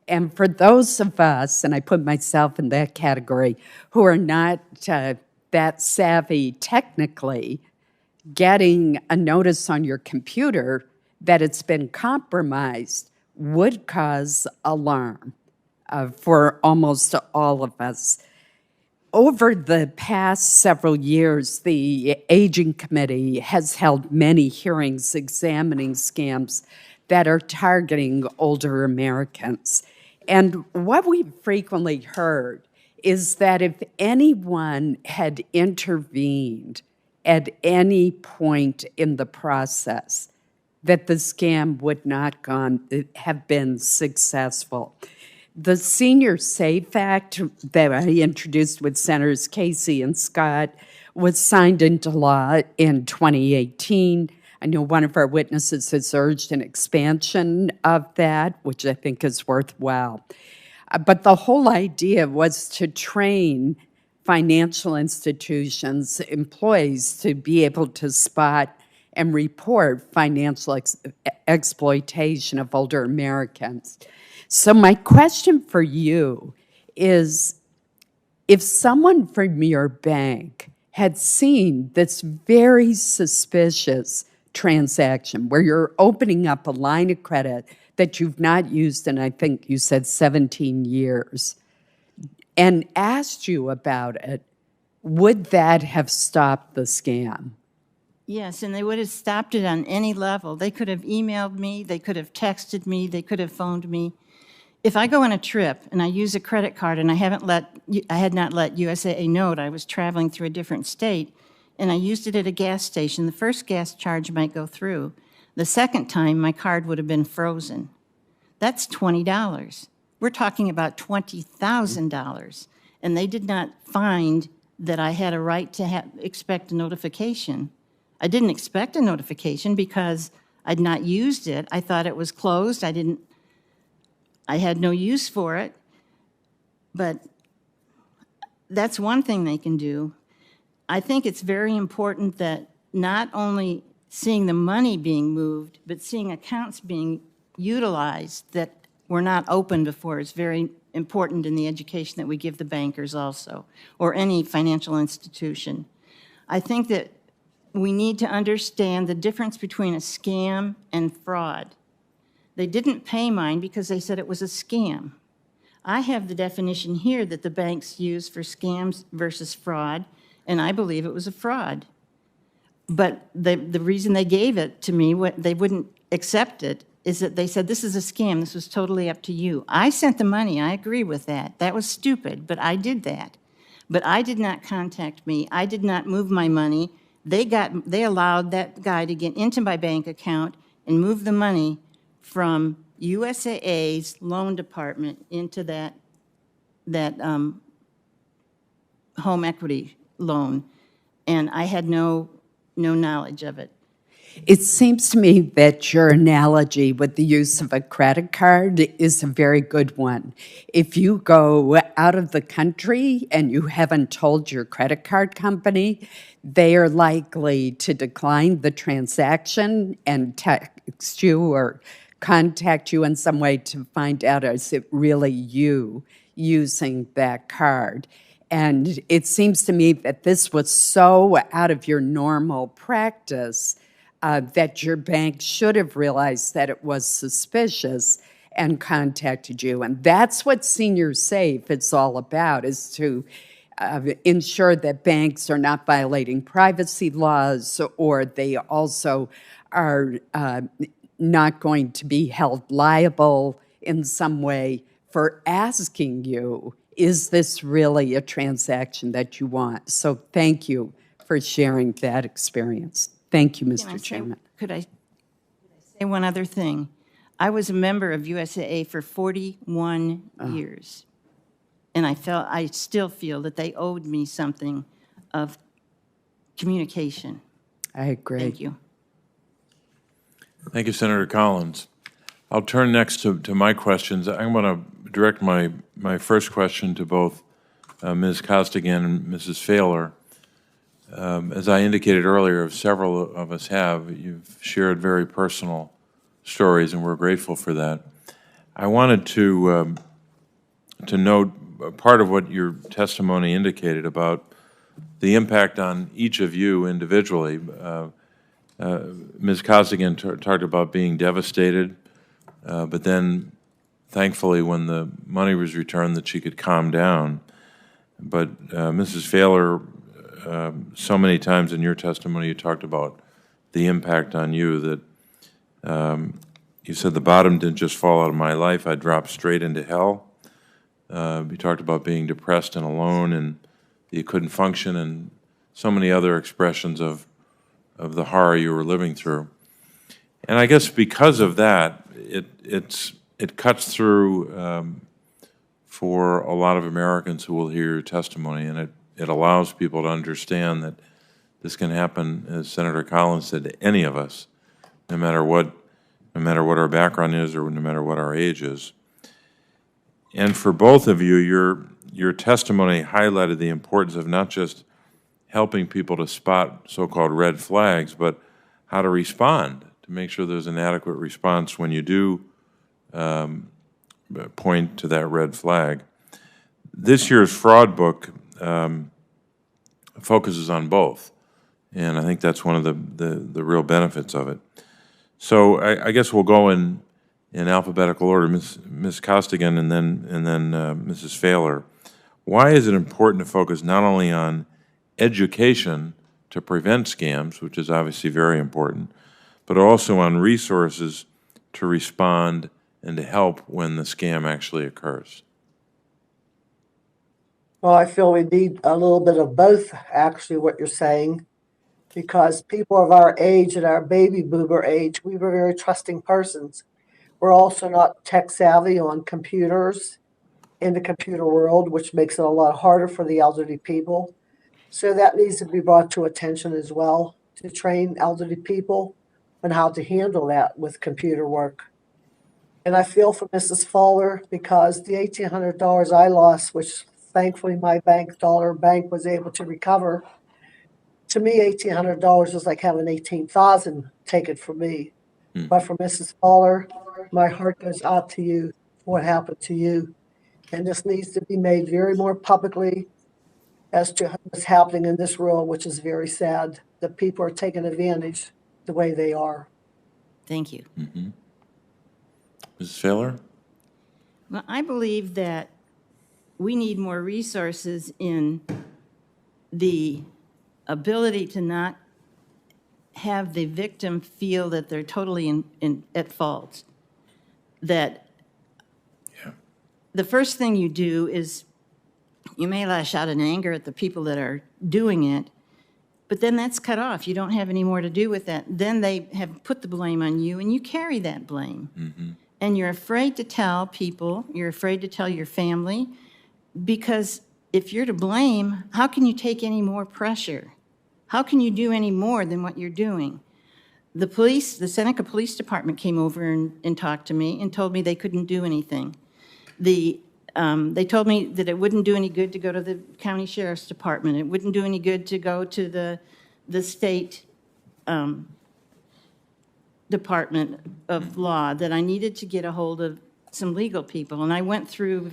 And for those of us, and I put myself in that category, who are not that savvy technically, getting a notice on your computer that it's been compromised would cause alarm for almost all of us. Over the past several years, the Aging Committee has held many hearings examining scams that are targeting older Americans. And what we've frequently heard is that if anyone had intervened at any point in the process, that the scam would not have been successful. The Senior SAFE Act that I introduced with Senators Casey and Scott was signed into law in 2018. I know one of our witnesses has urged an expansion of that, which I think is worthwhile. But the whole idea was to train financial institutions' employees to be able to spot and report financial exploitation of older Americans. So my question for you is, if someone from your bank had seen this very suspicious transaction where you're opening up a line of credit that you've not used in, I think you said 17 years, and asked you about it, would that have stopped the scam? Yes, and they would have stopped it on any level. They could have emailed me, they could have texted me, they could have phoned me. If I go on a trip and I use a credit card and I had not let USAA know I was traveling through a different state, and I used it at a gas station, the first gas charge might go through. The second time, my card would have been frozen. That's $20. We're talking about $20,000. And they did not find that I had a right to expect a notification. I didn't expect a notification because I'd not used it. I thought it was closed. I had no use for it. But that's one thing they can do. I think it's very important that not only seeing the money being moved, but seeing accounts being utilized that were not open before is very important in the education that we give the bankers also, or any financial institution. I think that we need to understand the difference between a scam and fraud. They didn't pay mine because they said it was a scam. I have the definition here that the banks use for scams versus fraud, and I believe it was a fraud. But the reason they gave it to me, they wouldn't accept it, is that they said, this is a scam, this was totally up to you. I sent the money, I agree with that. That was stupid, but I did that. But I did not contact me, I did not move my money. They allowed that guy to get into my bank account and move the money from USAA's loan department into that home equity loan, and I had no knowledge of it. It seems to me that your analogy with the use of a credit card is a very good one. If you go out of the country and you haven't told your credit card company, they are likely to decline the transaction and text you or contact you in some way to find out, is it really you using that card? And it seems to me that this was so out of your normal practice that your bank should have realized that it was suspicious and contacted you. And that's what Senior Safe is all about, is to ensure that banks are not violating privacy laws, or they also are not going to be held liable in some way for asking you, is this really a transaction that you want? So thank you for sharing that experience. Thank you, Mr. Chairman. Could I say one other thing? I was a member of USAA for 41 years, and I still feel that they owed me something of communication. I agree. Thank you. Thank you, Senator Collins. I'll turn next to my questions. I'm going to direct my first question to both Ms. Costigan and Mrs. Failer. As I indicated earlier, several of us you've shared very personal stories, and we're grateful for that. I wanted to note part of what your testimony indicated about the impact on each of you individually. Ms. Costigan talked about being devastated, but then thankfully when the money was returned that she could calm down. But Mrs. Failer, so many times in your testimony you talked about the impact on you, that you said the bottom didn't just fall out of my life, I dropped straight into hell. You talked about being depressed and alone, and you couldn't function, and so many other expressions of the horror you were living through. And I guess because of that, it cuts through for a lot of Americans who will hear your testimony, and it allows people to understand that this can happen, as Senator Collins said, to any of us, no matter what our background is or no matter what our age is. And for both of you, your testimony highlighted the importance of not just helping people to spot so-called red flags, but how to respond, to make sure there's an adequate response when you do point to that red flag. This year's fraud book focuses on both, and I think that's one of the real benefits of it. So I guess we'll go in alphabetical order. Ms. Costigan and then Mrs. Failer. Why is it important to focus not only on education to prevent scams, which is obviously very important, but also on resources to respond and to help when the scam actually occurs? Well, I feel we need a little bit of both, actually, what you're saying, because people of our age and our baby boomer age, we were very trusting persons. We're also not tech savvy on computers in the computer world, which makes it a lot harder for the elderly people. So that needs to be brought to attention as well, to train elderly people on how to handle that with computer work. And I feel for Mrs. Fowler, because the $1,800 I lost, which thankfully my dollar bank was able to recover, to me, $1,800 is like having $18,000 taken from me. But for Mrs. Fowler, my heart goes out to you for what happened to you. And this needs to be made very more publicly as to what's happening in this world, which is very sad, that people are taking advantage the way they are. Thank you. Mrs. Failer? Well, I believe that we need more resources in the ability to not have the victim feel that they're totally at fault. That the first thing you do is you may lash out in anger at the people that are doing it, but then that's cut off. You don't have any more to do with that. Then they have put the blame on you, and you carry that blame. Mm-hmm. And you're afraid to tell people, you're afraid to tell your family, because if you're to blame, how can you take any more pressure? How can you do any more than what you're doing? The police, the Seneca Police Department came over and talked to me and told me they couldn't do anything. They told me that it wouldn't do any good to go to the county sheriff's department. It wouldn't do any good to go to the state department of law, that I needed to get a hold of some legal people. And I went through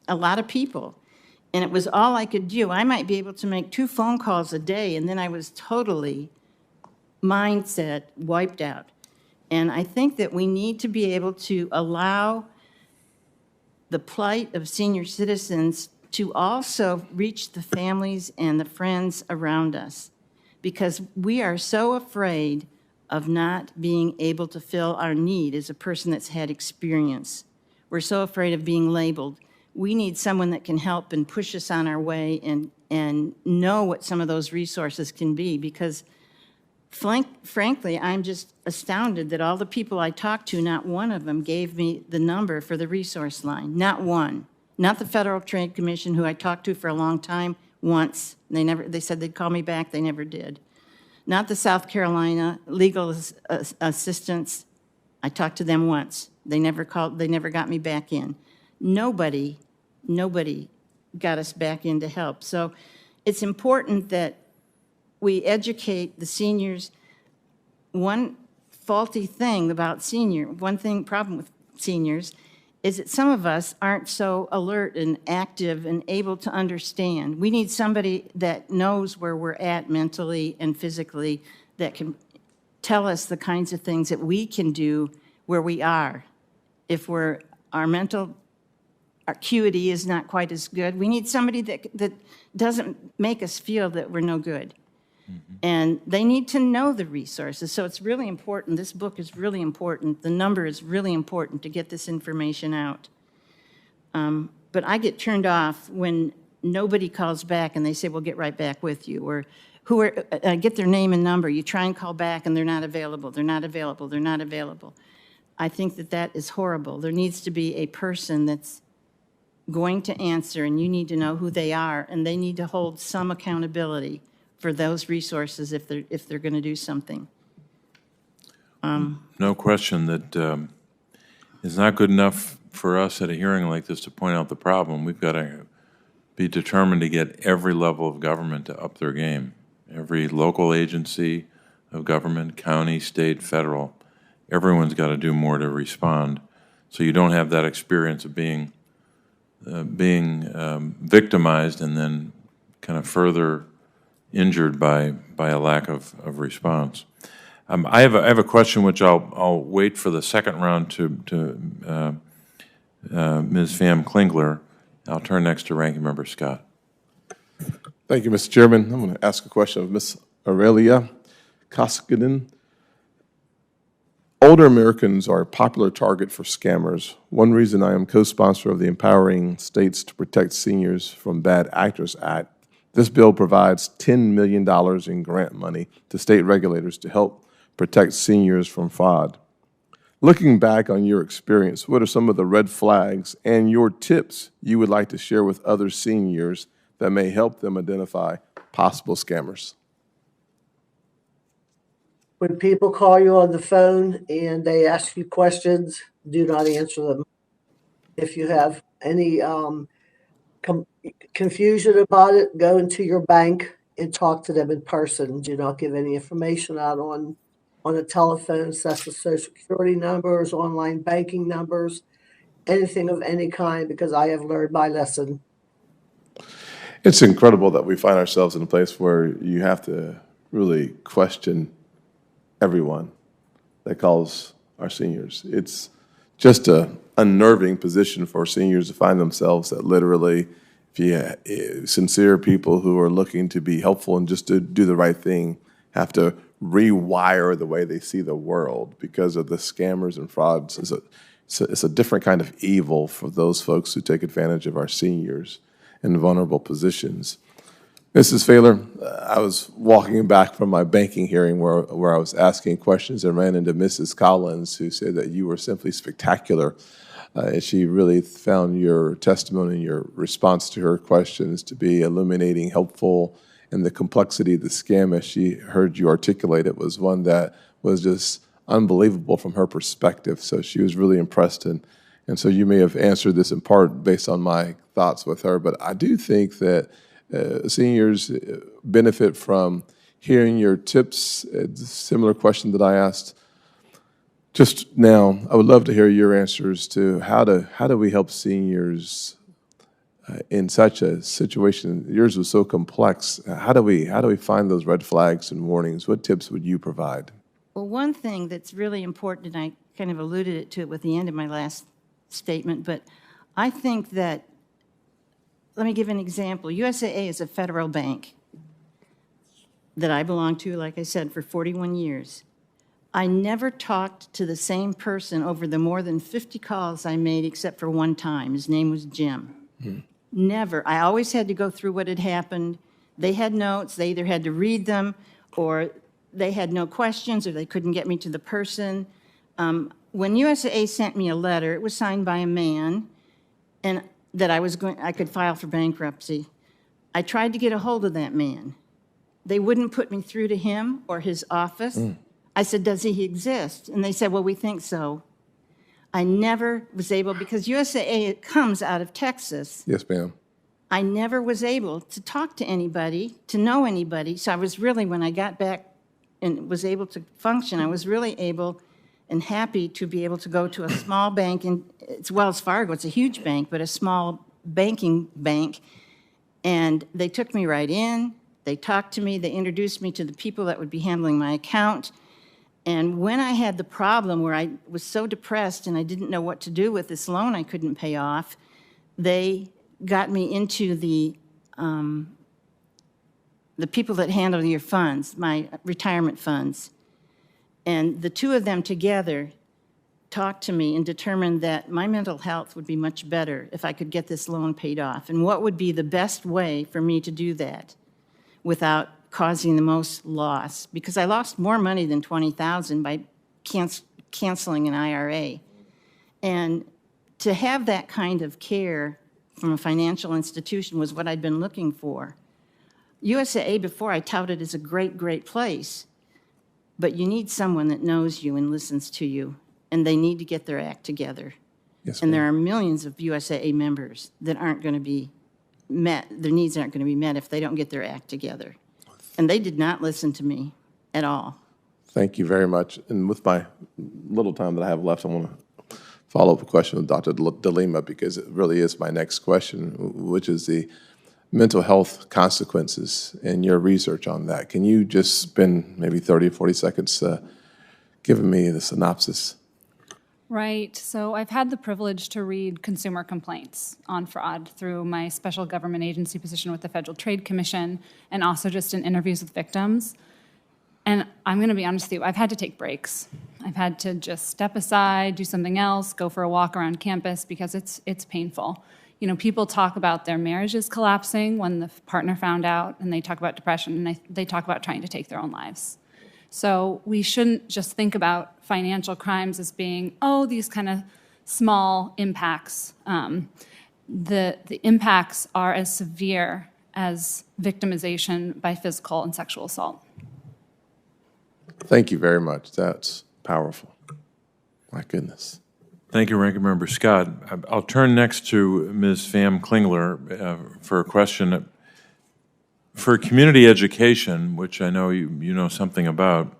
a lot of people. And it was all I could do. I might be able to make 2 phone calls a day, and then I was totally mindset wiped out. And I think that we need to be able to allow the plight of senior citizens to also reach the families and the friends around us, because we are so afraid of not being able to fill our need as a person that's had experience. We're so afraid of being labeled. We need someone that can help and push us on our way and know what some of those resources can be, because frankly, I'm just astounded that all the people I talked to, not one of them gave me the number for the resource line. Not one. Not the Federal Trade Commission, who I talked to for a long time, once. They said they'd call me back. They never did. Not the South Carolina legal assistants. I talked to them once. They never got me back in. Nobody got us back in to help. So it's important that we educate the seniors. One problem with seniors is that some of us aren't so alert and active and able to understand. We need somebody that knows where we're at mentally and physically, that can tell us the kinds of things that we can do where we are. If our mental acuity is not quite as good, we need somebody that doesn't make us feel that we're no good. Mm-hmm. And they need to know the resources. So it's really important. This book is really important. The number is really important to get this information out. But I get turned off when nobody calls back and they say, we'll get right back with you. Or get their name and number. You try and call back and they're not available. They're not available. They're not available. I think that is horrible. There needs to be a person that's going to answer, and you need to know who they are, and they need to hold some accountability for those resources if they're going to do something. No question that it's not good enough for us at a hearing like this to point out the problem. We've got to be determined to get every level of government to up their game. Every local agency of government, county, state, federal, everyone's got to do more to respond, so you don't have that experience of being victimized and then kind of further injured by a lack of response. I have a question which I'll wait for the second round to Ms. Famklinger. I'll turn next to Ranking Member Scott. Thank you, Mr. Chairman. I'm going to ask a question of Ms. Aurelia Koskinen. Older Americans are a popular target for scammers. One reason I am co-sponsor of the Empowering States to Protect Seniors from Bad Actors Act. This bill provides $10 million in grant money to state regulators to help protect seniors from fraud. Looking back on your experience, what are some of the red flags and your tips you would like to share with other seniors that may help them identify possible scammers? When people call you on the phone and they ask you questions, do not answer them. If you have any confusion about it, go into your bank and talk to them in person. Do not give any information out on a telephone, such as Social Security numbers, online banking numbers, anything of any kind, because I have learned my lesson. It's incredible that we find ourselves in a place where you have to really question everyone that calls our seniors. It's just a unnerving position for seniors to find themselves, that literally, if sincere people who are looking to be helpful and just to do the right thing have to rewire the way they see the world because of the scammers and frauds. It's a different kind of evil for those folks who take advantage of our seniors in vulnerable positions. Mrs. Failer, I was walking back from my banking hearing where I was asking questions and ran into Mrs. Collins, who said that you were simply spectacular. And she really found your testimony and your response to her questions to be illuminating, helpful, and the complexity of the scam, as she heard you articulate it, was one that was just unbelievable from her perspective. So she was really impressed, and so you may have answered this in part based on my thoughts with her, but I do think that seniors benefit from hearing your tips. It's a similar question that I asked just now. I would love to hear your answers to how do we help seniors in such a situation. Yours was so complex. How do we find those red flags and warnings? What tips would you provide? Well, one thing that's really important, and I kind of alluded to it with the end of my last statement, but I think that, let me give an example. USAA is a federal bank that I belong to, like I said, for 41 years. I never talked to the same person over the more than 50 calls I made except for one time. His name was Jim. Never. I always had to go through what had happened. They had notes. They either had to read them, or they had no questions, or they couldn't get me to the person. When USAA sent me a letter, it was signed by a man, and that I could file for bankruptcy. I tried to get a hold of that man. They wouldn't put me through to him or his office. I said, does he exist? And they said, well, we think so. I never was able, because USAA comes out of Texas. Yes, ma'am. I never was able to talk to anybody, to know anybody. So I was really, when I got back and was able to function, I was really able and happy to be able to go to a small bank, and it's Wells Fargo, it's a huge bank, but a small banking bank, and they took me right in, they talked to me, they introduced me to the people that would be handling my account, and when I had the problem where I was so depressed and I didn't know what to do with this loan I couldn't pay off, they got me into the people that handle your funds, my retirement funds. And the two of them together talked to me and determined that my mental health would be much better if I could get this loan paid off. And what would be the best way for me to do that without causing the most loss? Because I lost more money than $20,000 by canceling an IRA. And to have that kind of care from a financial institution was what I'd been looking for. USAA before I touted as a great, great place. But you need someone that knows you and listens to you, and they need to get their act together. Yes, and ma'am. there are millions of USAA members that aren't going to be met, their needs aren't going to be met if they don't get their act together. And they did not listen to me at all. Thank you very much. And with my little time that I have left, I want to follow up a question with Dr. DeLima, because it really is my next question, which is the mental health consequences and your research on that. Can you just spend maybe 30 or 40 seconds giving me the synopsis? Right. So I've had the privilege to read consumer complaints on fraud through my special government agency position with the Federal Trade Commission, and also just in interviews with victims. And I'm going to be honest with you, I've had to take breaks. I've had to just step aside, do something else, go for a walk around campus, because it's painful. You know, people talk about their marriages collapsing when the partner found out, and they talk about depression, and they talk about trying to take their own lives. So we shouldn't just think about financial crimes as being, oh, these kind of small impacts. The impacts are as severe as victimization by physical and sexual assault. Thank you very much. That's powerful. My goodness. Thank you, Ranking Member Scott. I'll turn next to Ms. Famklinger for a question. For community education, which I know you know something about,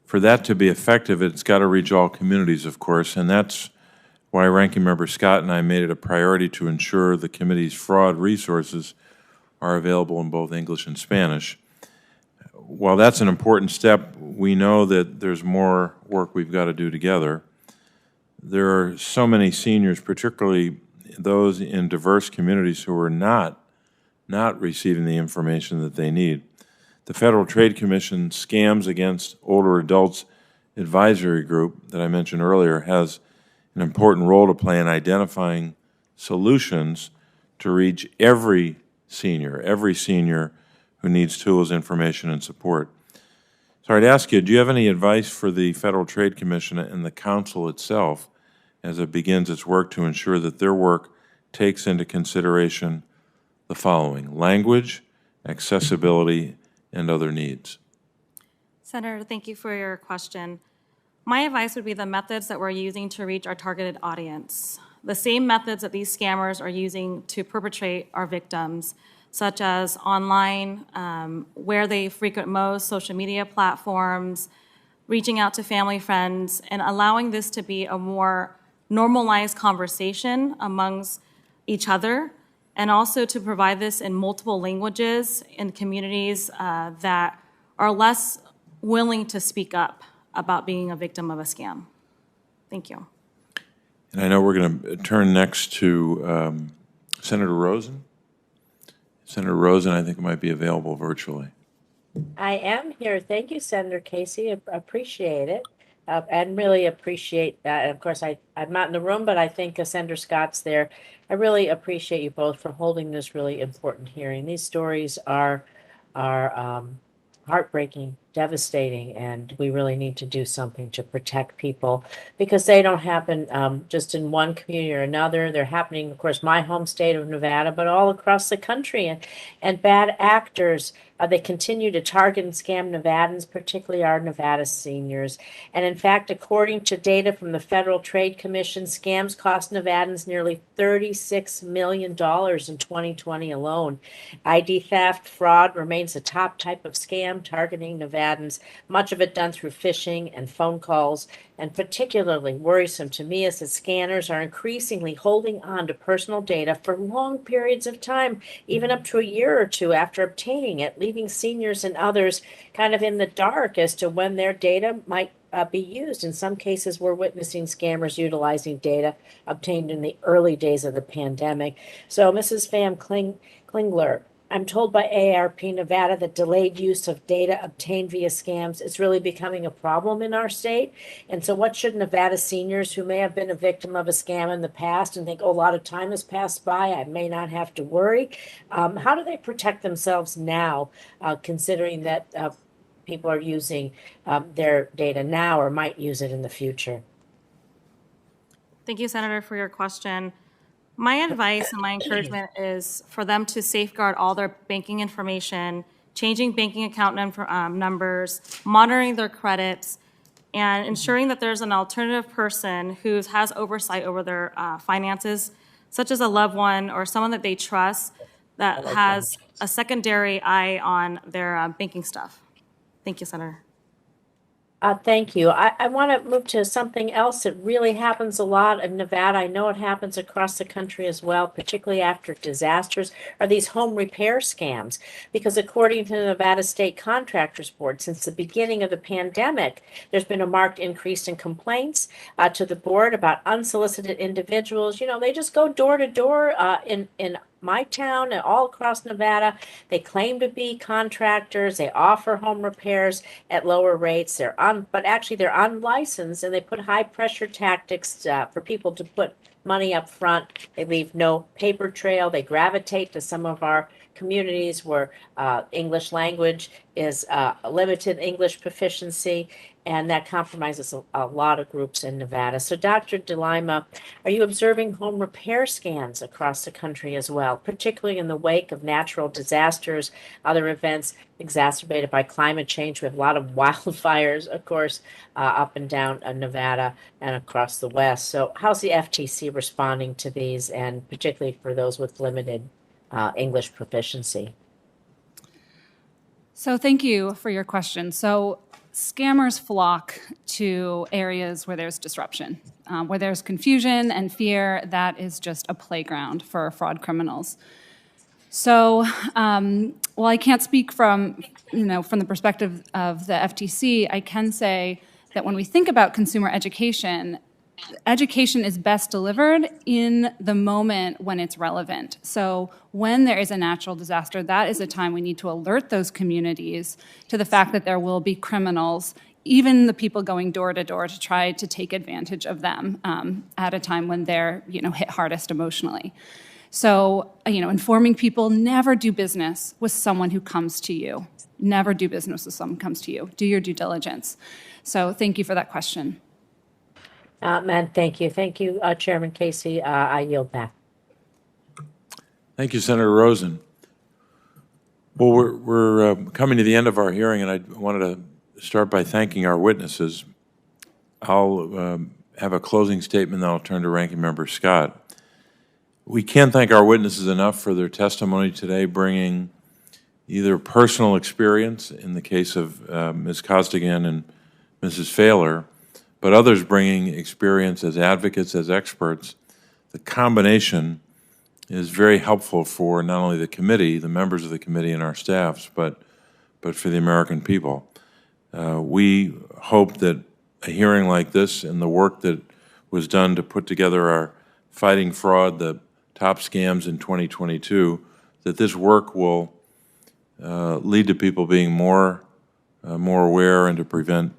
for that to be effective, it's got to reach all communities, of course, and that's why Ranking Member Scott and I made it a priority to ensure the committee's fraud resources are available in both English and Spanish. While that's an important step, we know that there's more work we've got to do together. there are so many seniors, particularly those in diverse communities, who are not receiving the information that they need. The Federal Trade Commission Scams Against Older Adults Advisory Group that I mentioned earlier has an important role to play in identifying solutions to reach every senior who needs tools, information, and support. So I'd ask you, do you have any advice for the Federal Trade Commission and the Council itself as it begins its work to ensure that their work takes into consideration the following: language, accessibility, and other needs? Senator, thank you for your question. My advice would be the methods that we're using to reach our targeted audience. The same methods that these scammers are using to perpetrate our victims, such as online, where they frequent most, social media platforms, reaching out to family, friends, and allowing this to be a more normalized conversation amongst each other, and also to provide this in multiple languages in communities that are less willing to speak up about being a victim of a scam. Thank you. And I know we're going to turn next to Senator Rosen. Senator Rosen, I think, might be available virtually. I am here. Thank you, Senator Casey. I appreciate it. And really appreciate that. And of course, I'm not in the room, but I think Senator Scott's there. I really appreciate you both for holding this really important hearing. These stories are heartbreaking, devastating, and we really need to do something to protect people because they don't happen just in one community or another. They're happening, of course, my home state of Nevada, but all across the country. And bad actors, they continue to target and scam Nevadans, particularly our Nevada seniors. And in fact, according to data from the Federal Trade Commission, scams cost Nevadans nearly $36 million in 2020 alone. ID theft, fraud remains the top type of scam targeting Nevadans, much of it done through phishing and phone calls. And particularly worrisome to me is that scanners are increasingly holding on to personal data for long periods of time, even up to a year or two after obtaining it, leaving seniors and others kind of in the dark as to when their data might be used. In some cases, we're witnessing scammers utilizing data obtained in the early days of the pandemic. So, Mrs. Famklinger, I'm told by AARP Nevada that delayed use of data obtained via scams is really becoming a problem in our state. And so what should Nevada seniors who may have been a victim of a scam in the past and think, oh, a lot of time has passed by, I may not have to worry, how do they protect themselves now, considering that people are using their data now or might use it in the future? Thank you, Senator, for your question. My advice and my encouragement is for them to safeguard all their banking information, changing banking account numbers, monitoring their credits, and ensuring that there's an alternative person who has oversight over their finances, such as a loved one or someone that they trust that has a secondary eye on their banking stuff. Thank you, Senator. Thank you. I want to move to something else that really happens a lot in Nevada. I know it happens across the country as well, particularly after disasters, are these home repair scams. Because according to the Nevada State Contractors Board, since the beginning of the pandemic, there's been a marked increase in complaints to the board about unsolicited individuals. You know, they just go door to door in my town and all across Nevada. They claim to be contractors. They offer home repairs at lower rates. But actually they're unlicensed, and they put high pressure tactics for people to put money up front. They leave no paper trail. They gravitate to some of our communities where English language is limited English proficiency, and that compromises a lot of groups in Nevada. So, Dr. DeLima, are you observing home repair scams across the country as well, particularly in the wake of natural disasters, other events exacerbated by climate change? We have a lot of wildfires, of course, up and down Nevada and across the West. So how's the FTC responding to these, and particularly for those with limited English proficiency? So thank you for your question. So scammers flock to areas where there's disruption, where there's confusion and fear. That is just a playground for fraud criminals. So while I can't speak from the perspective of the FTC, I can say that when we think about consumer education, education is best delivered in the moment when it's relevant. So when there is a natural disaster, that is a time we need to alert those communities to the fact that there will be criminals, even the people going door to door to try to take advantage of them at a time when they're, hit hardest emotionally. So, informing people, never do business with someone who comes to you. Never do business with someone who comes to you. Do your due diligence. So thank you for that question. Thank you. Thank you, Chairman Casey. I yield back. Thank you, Senator Rosen. Well, we're coming to the end of our hearing, and I wanted to start by thanking our witnesses. I'll have a closing statement, then I'll turn to Ranking Member Scott. We can't thank our witnesses enough for their testimony today, bringing either personal experience in the case of Ms. Costigan and Mrs. Failer, but others bringing experience as advocates, as experts. The combination is very helpful for not only the committee, the members of the committee and our staffs, but for the American people. We hope that a hearing like this and the work that was done to put together our Fighting Fraud, the top scams in 2022, that this work will lead to people being more aware and to prevent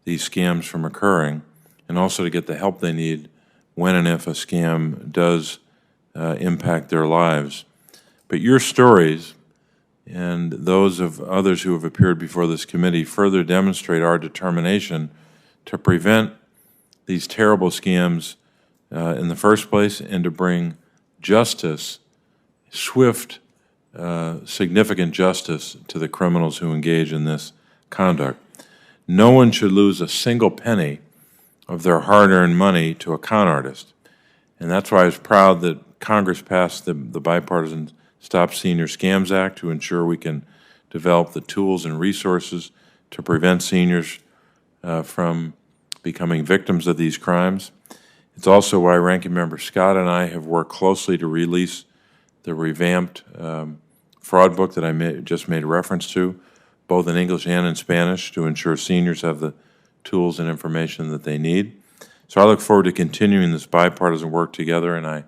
these scams from occurring, and also to get the help they need when and if a scam does impact their lives. But your stories and those of others who have appeared before this committee further demonstrate our determination to prevent these terrible scams in the first place and to bring justice, swift, significant justice to the criminals who engage in this conduct. No one should lose a single penny of their hard-earned money to a con artist. And that's why I was proud that Congress passed the bipartisan Stop Senior Scams Act to ensure we can develop the tools and resources to prevent seniors from becoming victims of these crimes. It's also why Ranking Member Scott and I have worked closely to release the revamped fraud book that I just made reference to, both in English and in Spanish, to ensure seniors have the tools and information that they need. So I look forward to continuing this bipartisan work together, and I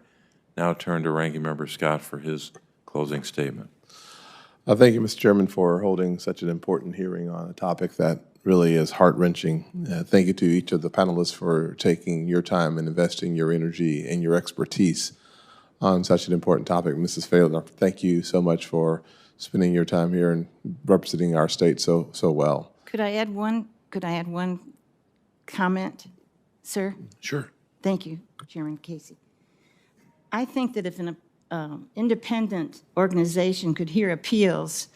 now turn to Ranking Member Scott for his closing statement. Thank you, Mr. Chairman, for holding such an important hearing on a topic that really is heart-wrenching. Thank you to each of the panelists for taking your time and investing your energy and your expertise on such an important topic. Mrs. Failer, thank you so much for spending your time here and representing our state so well. Could I add one comment, sir? Sure. Thank you, Chairman Casey. I think that if an independent organization could hear appeals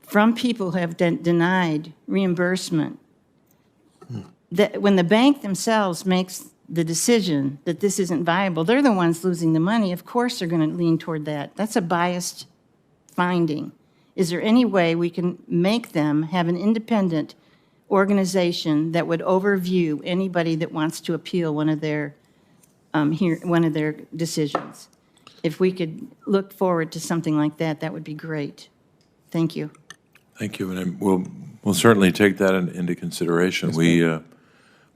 from people who have denied reimbursement, that when the bank themselves makes the decision that this isn't viable, they're the ones losing the money. Of course they're going to lean toward that. That's a biased finding. Is there any way we can make them have an independent organization that would overview anybody that wants to appeal one of their decisions? If we could look forward to something like that, that would be great. Thank you. Thank you, and we'll certainly take that into consideration. Yes,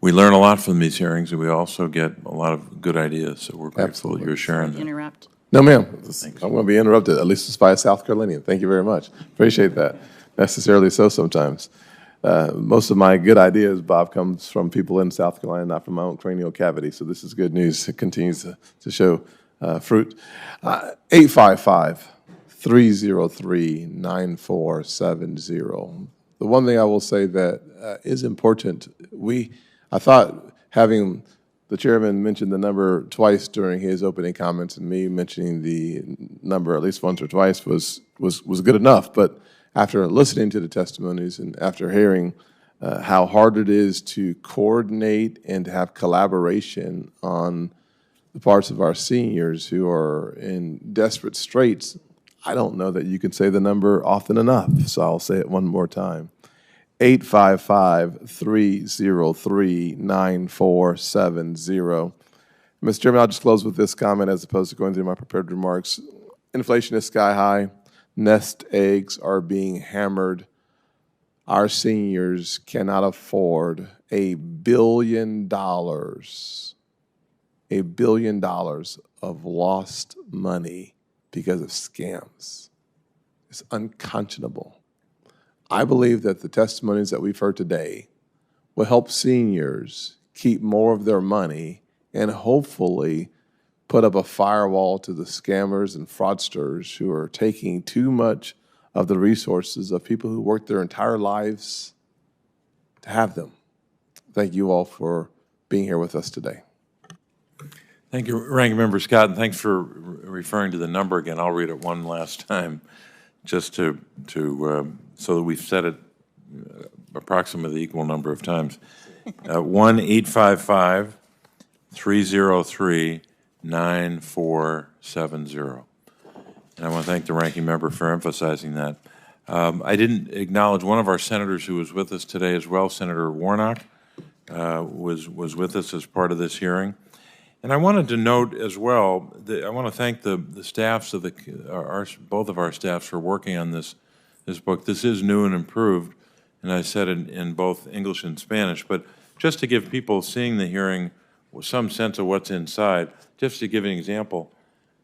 we learn a lot from these hearings, and we also get a lot of good ideas. So we're grateful you're sharing them. Interrupt. No, ma'am. I'm going to be interrupted, at least by a South Carolinian. Thank you very much. Appreciate that. Necessarily so sometimes. Most of my good ideas, Bob, comes from people in South Carolina, not from my own cranial cavity. So this is good news. It continues to show fruit. 855-303-9470. The one thing I will say that is important, I thought having the chairman mention the number twice during his opening comments and me mentioning the number at least once or twice was good enough. But after listening to the testimonies and after hearing how hard it is to coordinate and to have collaboration on the parts of our seniors who are in desperate straits, I don't know that you can say the number often enough, so I'll say it one more time. 855-303-9470. Mr. Chairman, I'll just close with this comment as opposed to going through my prepared remarks. Inflation is sky high. Nest eggs are being hammered. Our seniors cannot afford $1 billion $1 billion of lost money because of scams. It's unconscionable. I believe that the testimonies that we've heard today will help seniors keep more of their money and hopefully put up a firewall to the scammers and fraudsters who are taking too much of the resources of people who worked their entire lives to have them. Thank you all for being here with us today. Thank you, Ranking Member Scott, and thanks for referring to the number again. I'll read it one last time, just so that we've said it approximately the equal number of times. 1-855-303-9470. And I want to thank the Ranking Member for emphasizing that. I didn't acknowledge one of our senators who was with us today as well. Senator Warnock was with us as part of this hearing. And I wanted to note as well that I want to thank the staffs of both of our staffs for working on this book. This is new and improved, and I said it in both English and Spanish. But just to give people seeing the hearing some sense of what's inside, just to give an example.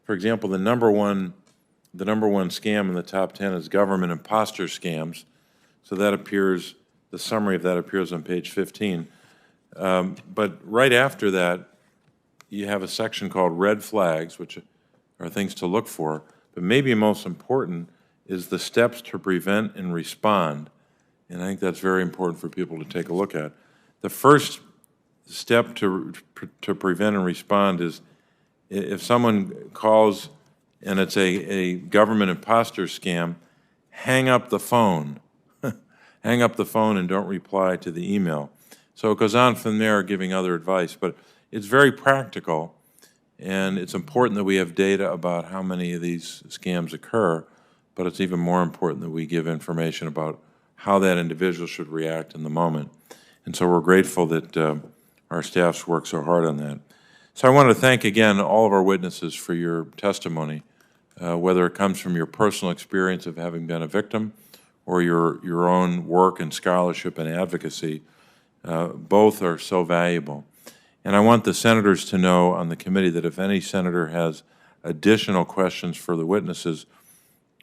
For example, the number one scam in the top 10 is government imposter scams. So that appears, the summary of that appears on page 15. But right after that, you have a section called red flags, which are things to look for. But maybe most important is the steps to prevent and respond. And I think that's very important for people to take a look at. The first step to prevent and respond is if someone calls and it's a government imposter scam, hang up the phone. Hang up the phone and don't reply to the email. So it goes on from there, giving other advice. But it's very practical, and it's important that we have data about how many of these scams occur, but it's even more important that we give information about how that individual should react in the moment. And so we're grateful that our staffs work so hard on that. So I want to thank again all of our witnesses for your testimony, whether it comes from your personal experience of having been a victim or your own work and scholarship and advocacy. Both are so valuable. And I want the senators to know on the committee that if any senator has additional questions for the witnesses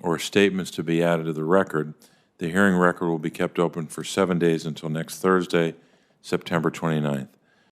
or statements to be added to the record, the hearing record will be kept open for 7 days until next Thursday, September 29th.